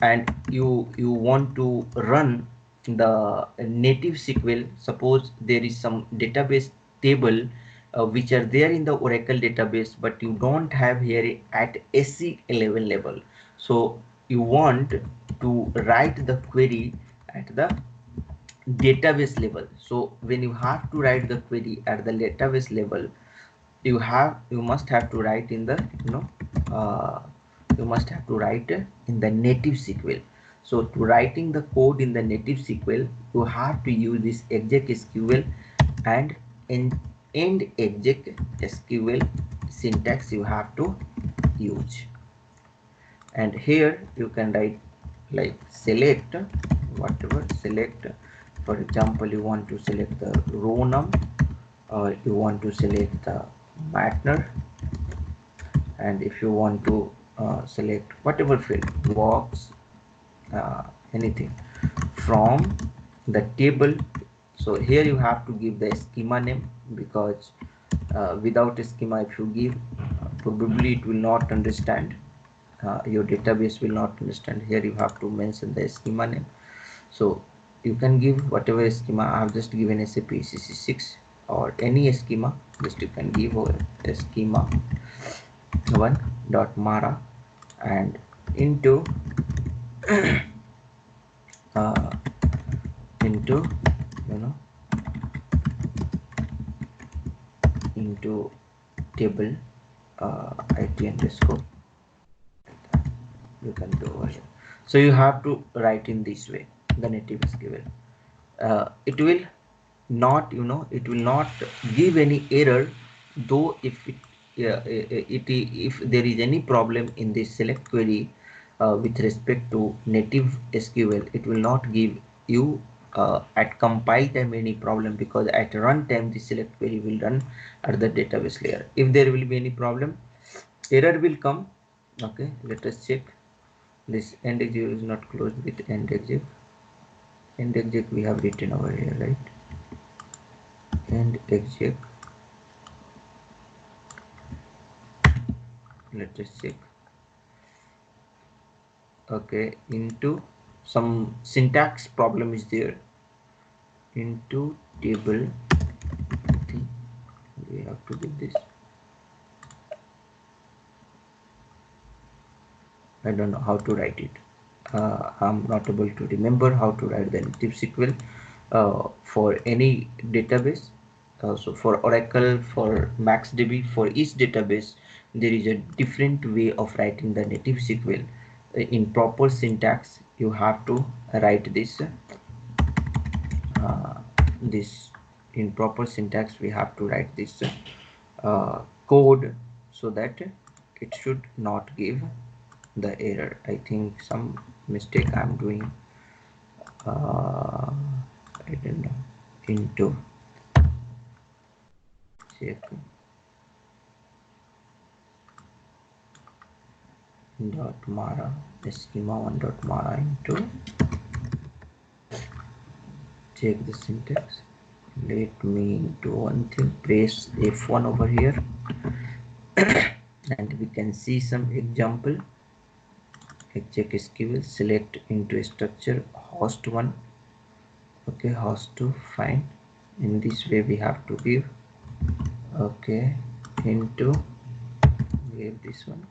and you want to run the native SQL. Suppose there is some database table which are there in the Oracle database, but you don't have here at SE11 level. So you want to write the query at the database level. So when you have to write the query at the database level, you must have to write in the uh, you must have to write in the native SQL. So to writing the code in the native SQL, you have to use this exec SQL and end exec SQL syntax you have to use. And here you can write like select whatever, select, for example, you want to select the row num, or you want to select the Matner, and if you want to select whatever field, box, anything from the table. So here you have to give the schema name, because without a schema, if you give, probably it will not understand, your database will not understand. Here you have to mention the schema name. So you can give whatever schema. I have just given SAP ECC6 or any schema, just you can give over schema 1.mara and into uh, into into table it underscore, you can do over here. So you have to write in this way the native SQL. It will not, it will not give any error, though if if there is any problem in this select query with respect to native SQL, it will not give you at compile time any problem, because at runtime the select query will run at the database layer. If there will be any problem, error will come. Okay, let us check. This end exec is not closed with end exec. End exec we have written over here, right? End exec. Let us check. Okay, into some syntax problem is there. Into table, we have to do this. I don't know how to write it. I'm not able to remember how to write the native SQL for any database. So for Oracle, for MaxDB, for each database, there is a different way of writing the native SQL. In proper syntax, you have to write this. This in proper syntax, we have to write this code so that it should not give the error. I think some mistake I'm doing. I don't know. Into check dot mara schema1 dot mara into check the syntax. Let me do one thing. Press F1 over here and we can see some example. Exec SQL, select into structure host1. Okay, host2, fine. In this way we have to give. Okay, into give this one.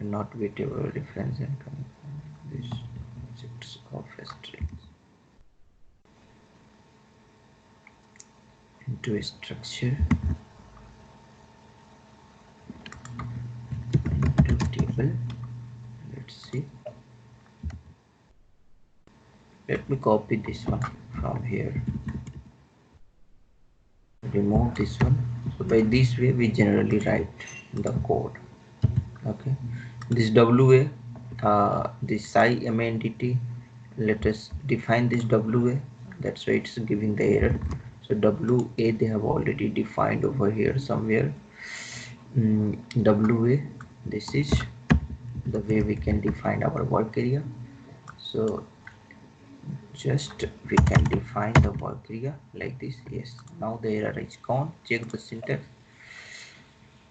Not variable reference and this objects of strings into a structure, into table. Let's see. Let me copy this one from here. Remove this one. So by this way we generally write the code. Okay, this WA, this IMNDT, let us define this WA. That's why it's giving the error. So WA they have already defined over here somewhere. WA, this is the way we can define our work area. So just we can define the work area like this. Yes, now the error is gone. Check the syntax.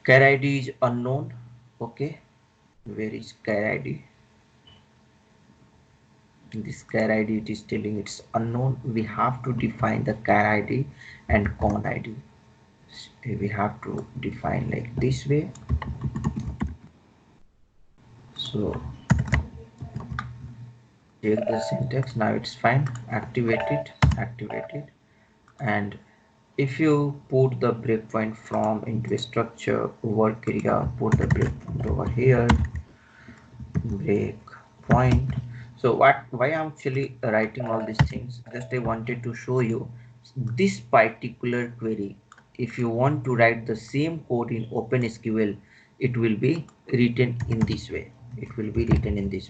Char ID is unknown. Okay, where is char ID? In this char ID it is telling it's unknown. We have to define the char ID and con ID. We have to define like this way. So check the syntax. Now it's fine. Activate it, and if you put the breakpoint from into a structure work area, put the breakpoint over here, breakpoint. So why I'm actually writing all these things, just I wanted to show you this particular query. If you want to write the same code in OpenSQL, it will be written in this way.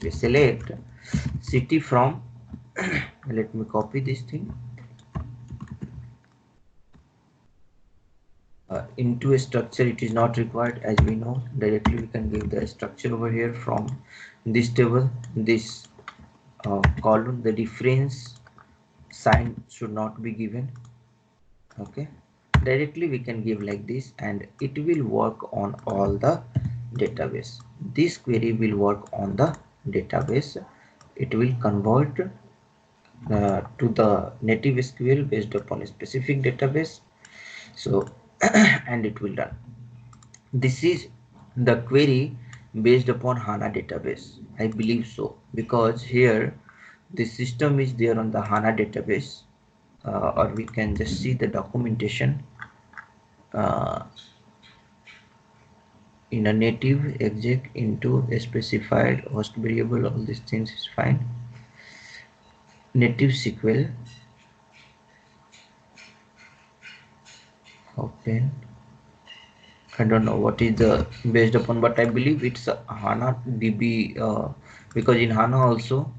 Select city from let me copy this thing into a structure. It is not required, as we know. Directly we can give the structure over here from this table, this column. The difference sign should not be given. Okay, directly we can give like this, and it will work on all the database. This query will work on the database. It will convert to the native SQL based upon a specific database. So and it will run. This is the query based upon HANA database. I believe so, because here the system is there on the HANA database, or we can just see the documentation in a native exec into a specified host variable. All these things is fine. Native SQL open. I don't know what is the based upon, but I believe it's a HANA DB, because in HANA also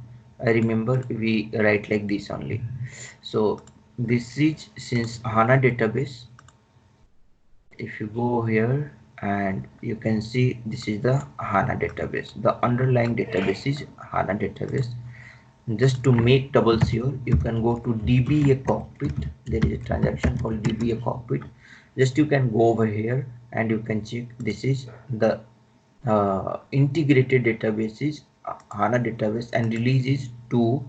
I remember we write like this only. So this is since HANA database. If you go here and you can see this is the HANA database. The underlying database is HANA database. Just to make double sure, you can go to DBA cockpit. There is a transaction called DBA cockpit. Just you can go over here and you can check. This is the integrated databases HANA database, and release is 2.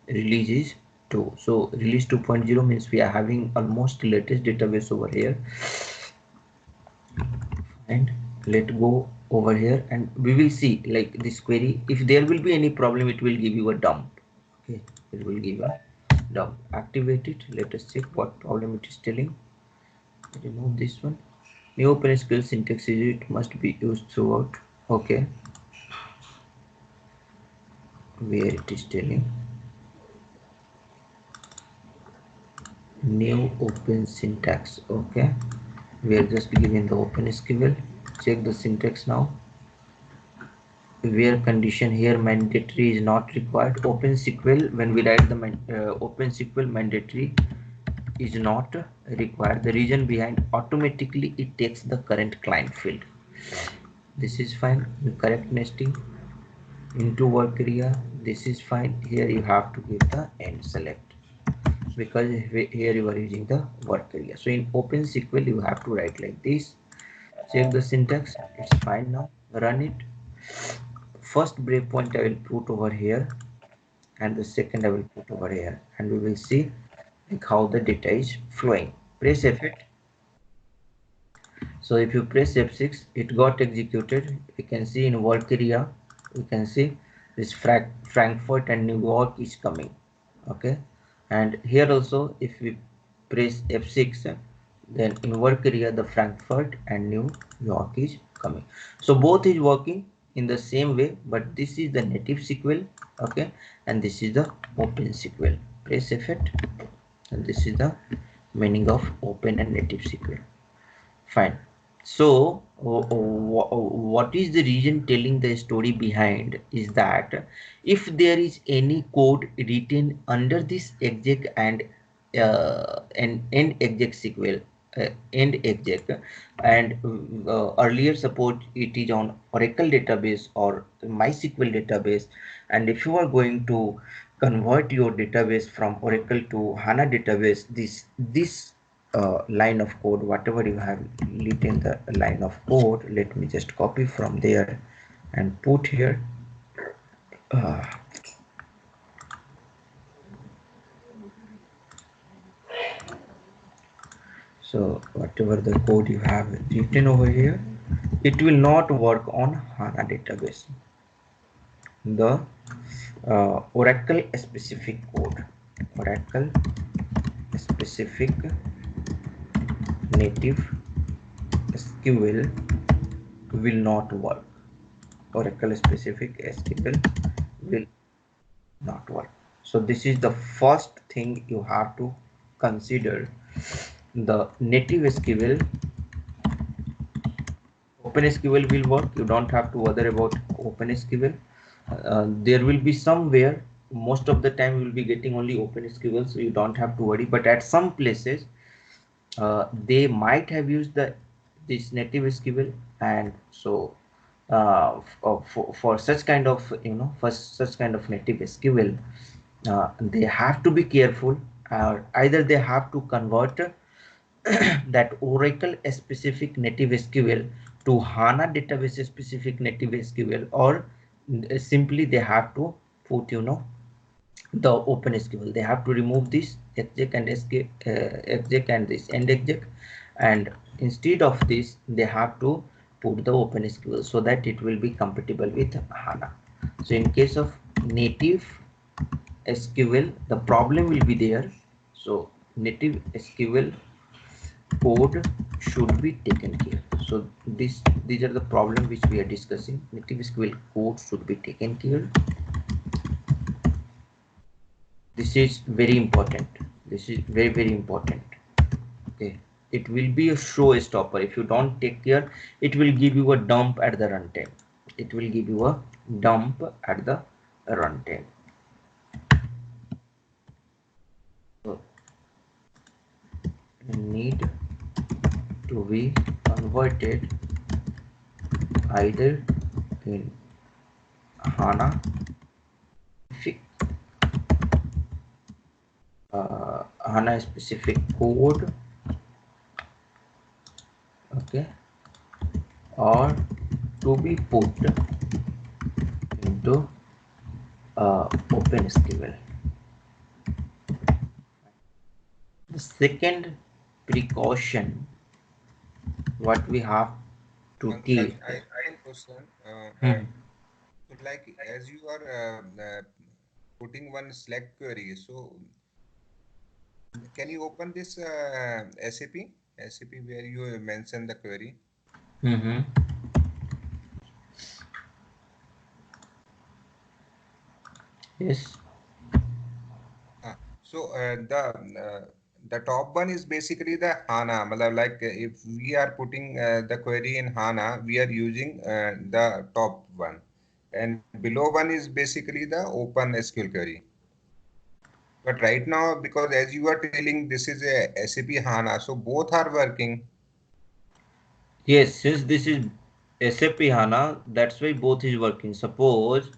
Release is 2. So release 2.0 means we are having almost latest database over here. And let go over here and we will see like this query. If there will be any problem, it will give you a dump. Okay, it will give a dump. Activate it. Let us check what problem it is telling. Remove this one. New OpenSQL syntax is it must be used throughout. Okay, where it is telling new open syntax. Okay, we are just giving the OpenSQL. Check the syntax now. Where condition here mandatory is not required. OpenSQL, when we write the OpenSQL mandatory is not required. The reason behind, automatically it takes the current client field. This is fine. Correct nesting into work area. This is fine. Here you have to give the end select because here you are using the work area. So in OpenSQL you have to write like this. Check the syntax. It's fine now. Run it. First breakpoint I will put over here and the second I will put over here, and we will see like how the data is flowing. Press F8. So if you press F6, it got executed. You can see in work area, you can see this Frankfurt and New York is coming. Okay, and here also if we press F6, then in work area the Frankfurt and New York is coming. So both is working in the same way, but this is the native SQL. Okay, and this is the open SQL. Press F8 and this is the meaning of open and native SQL. Fine. So what is the reason telling the story behind is that if there is any code written under this exec and end exec SQL, end exec, and earlier support it is on Oracle database or MySQL database, and if you are going to convert your database from Oracle to HANA database, this line of code, whatever you have written the line of code, let me just copy from there and put here. uh, so whatever the code you have written over here, it will not work on HANA database. The Oracle specific code, Oracle specific native SQL will not work. Oracle specific SQL will not work. So this is the first thing you have to consider. The native SQL, OpenSQL will work. You don't have to bother about OpenSQL. There will be somewhere, most of the time you will be getting only OpenSQL, so you don't have to worry. But at some places, they might have used this native SQL, and so for such kind of for such kind of native SQL, they have to be careful. Either they have to convert that Oracle specific native SQL to HANA database specific native SQL, or simply they have to put the OpenSQL. They have to remove this exec and exec and this end exec, and instead of this they have to put the OpenSQL so that it will be compatible with HANA. So in case of native SQL, the problem will be there. So native SQL code should be taken care. So these are the problems which we are discussing. Native SQL code should be taken care. This is very important. This is very important. Okay. it will be a showstopper. If you don't take care, it will give you a dump at the runtime. It will give you a dump at the runtime. So need to be converted either in HANA specific HANA specific code, okay, or to be put into OpenSQL. The second precaution what we have to Pankaj, keep. I have a question. Hmm. So like as you are putting one Slack query, so can you open this SAP where you mention the query? Mm-hmm. Yes. So the top one is basically the HANA. Matlab, like if we are putting the query in HANA, we are using the top one, and below one is basically the Open SQL query. But right now, because as you are telling, this is a SAP HANA, so both are working. Yes, since this is SAP HANA, that's why both is working. Suppose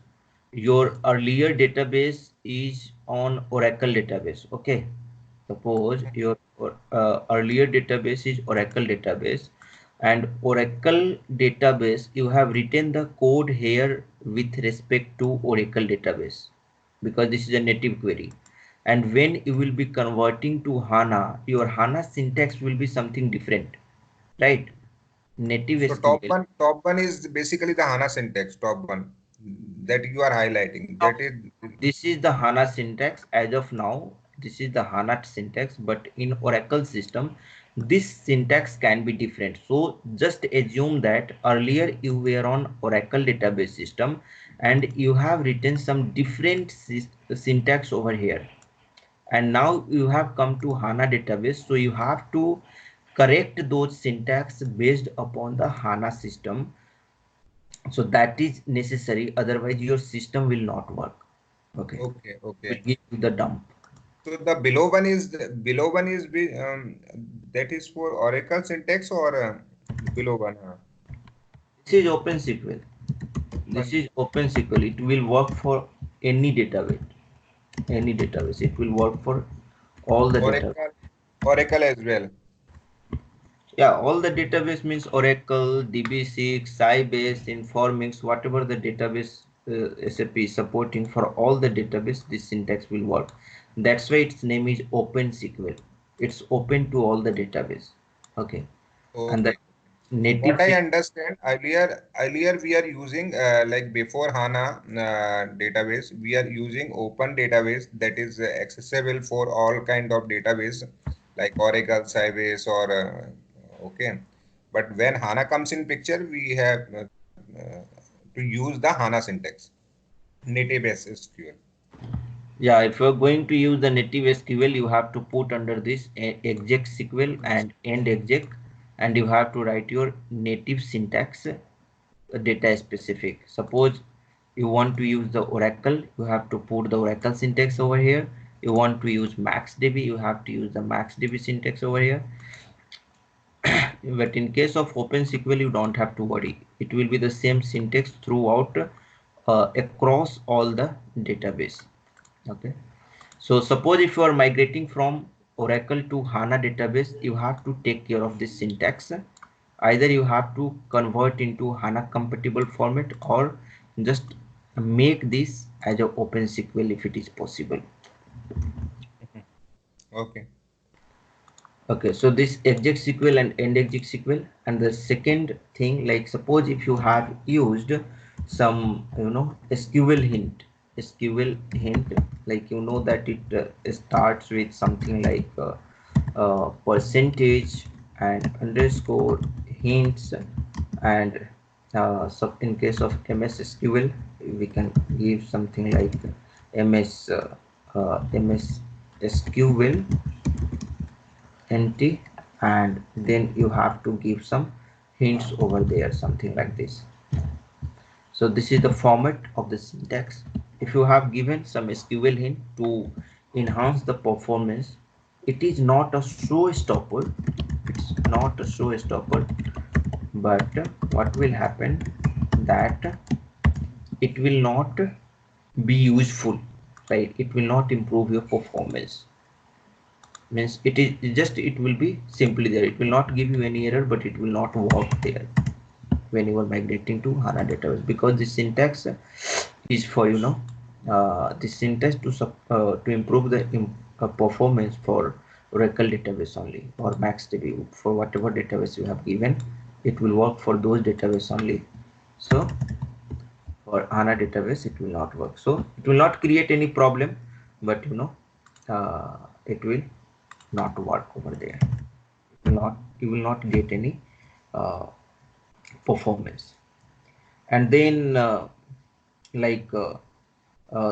your earlier database is on Oracle database. Okay. Suppose your earlier database is Oracle database, and Oracle database you have written the code here with respect to Oracle database because this is a native query. And when you will be converting to HANA, your HANA syntax will be something different, right? Native So SQL. top one is basically the HANA syntax. Top one that you are highlighting. That is This is the HANA syntax as of now. This is the HANA syntax, but in Oracle system, this syntax can be different. So just assume that earlier you were on Oracle database system and you have written some different syntax over here. And now you have come to HANA database. So you have to correct those syntax based upon the HANA system, so that is necessary, otherwise your system will not work. Okay, okay. will Okay. give you the dump. So the that is for Oracle syntax or below one. This is OpenSQL. This Open is OpenSQL. It will work for any database. Any database. It will work for all the database. Oracle as well. Yeah, all the database means Oracle, DB6, Sybase, Informix, whatever the database SAP is supporting, for all the database, this syntax will work. That's why its name is OpenSQL. It's open to all the database. Okay, and the Okay. So native what I understand earlier we are using like before HANA database, we are using open database that is accessible for all kind of database like Oracle, Sybase or okay. But when HANA comes in picture, we have to use the HANA syntax, native SQL. Yeah, if you're going to use the native SQL, you have to put under this exec SQL and end exec, and you have to write your native syntax data specific. Suppose you want to use the Oracle, you have to put the Oracle syntax over here. You want to use MaxDB, you have to use the MaxDB syntax over here. But in case of OpenSQL, you don't have to worry. It will be the same syntax throughout across all the database. Okay. So suppose if you are migrating from Oracle to HANA database, you have to take care of this syntax. Either you have to convert into HANA compatible format or just make this as a OpenSQL if it is possible. Okay. Okay, so this exec SQL and end exec SQL, and the second thing, like suppose if you have used some SQL hint, like that it starts with something like percentage and underscore hints, and so in case of MS SQL we can give something like MS SQL NT and then you have to give some hints over there, something like this. So this is the format of the syntax. If you have given some SQL hint to enhance the performance, it is not a showstopper. It's not a showstopper, but what will happen that it will not be useful, right? It will not improve your performance. Means it is just, it will be simply there. It will not give you any error, but it will not work there when you are migrating to HANA database, because the syntax is for, the syntax to improve the performance for Oracle database only, or MaxDB, for whatever database you have given. It will work for those database only. So for HANA database it will not work. So it will not create any problem, but it will not work over there. It will not, you will not get any uh, performance. And then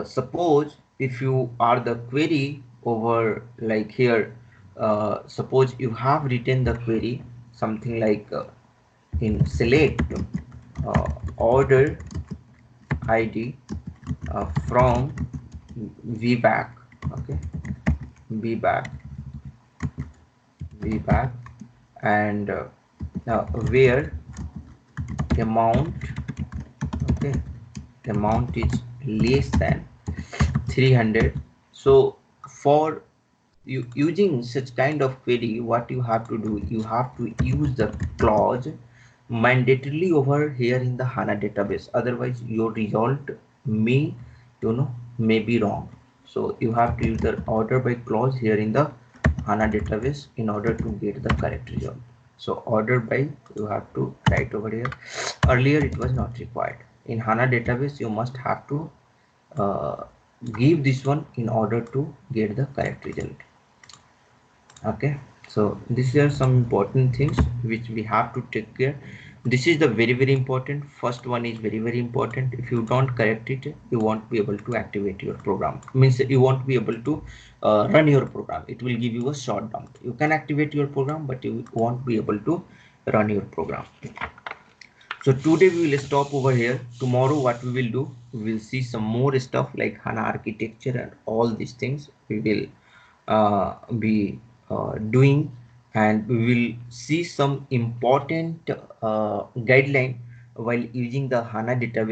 suppose if you are the query over, like here, suppose you have written the query something like in select order id from vback, okay, vback, vback, and where amount, okay, amount is less than 300. So for you using such kind of query, what you have to do, you have to use the clause mandatorily over here in the HANA database, otherwise your result may, may be wrong. So you have to use the order by clause here in the HANA database in order to get the correct result. So order by, you have to write over here. Earlier it was not required. In HANA database you must have to uh, give this one in order to get the correct result. Okay, so these are some important things which we have to take care. This is the very important. First one is very important. If you don't correct it, you won't be able to activate your program. Means you won't be able to run your program. It will give you a shutdown. You can activate your program, but you won't be able to run your program. So today we will stop over here. Tomorrow what we will do, we will see some more stuff like HANA architecture and all these things we will be doing, and we will see some important guideline while using the HANA database.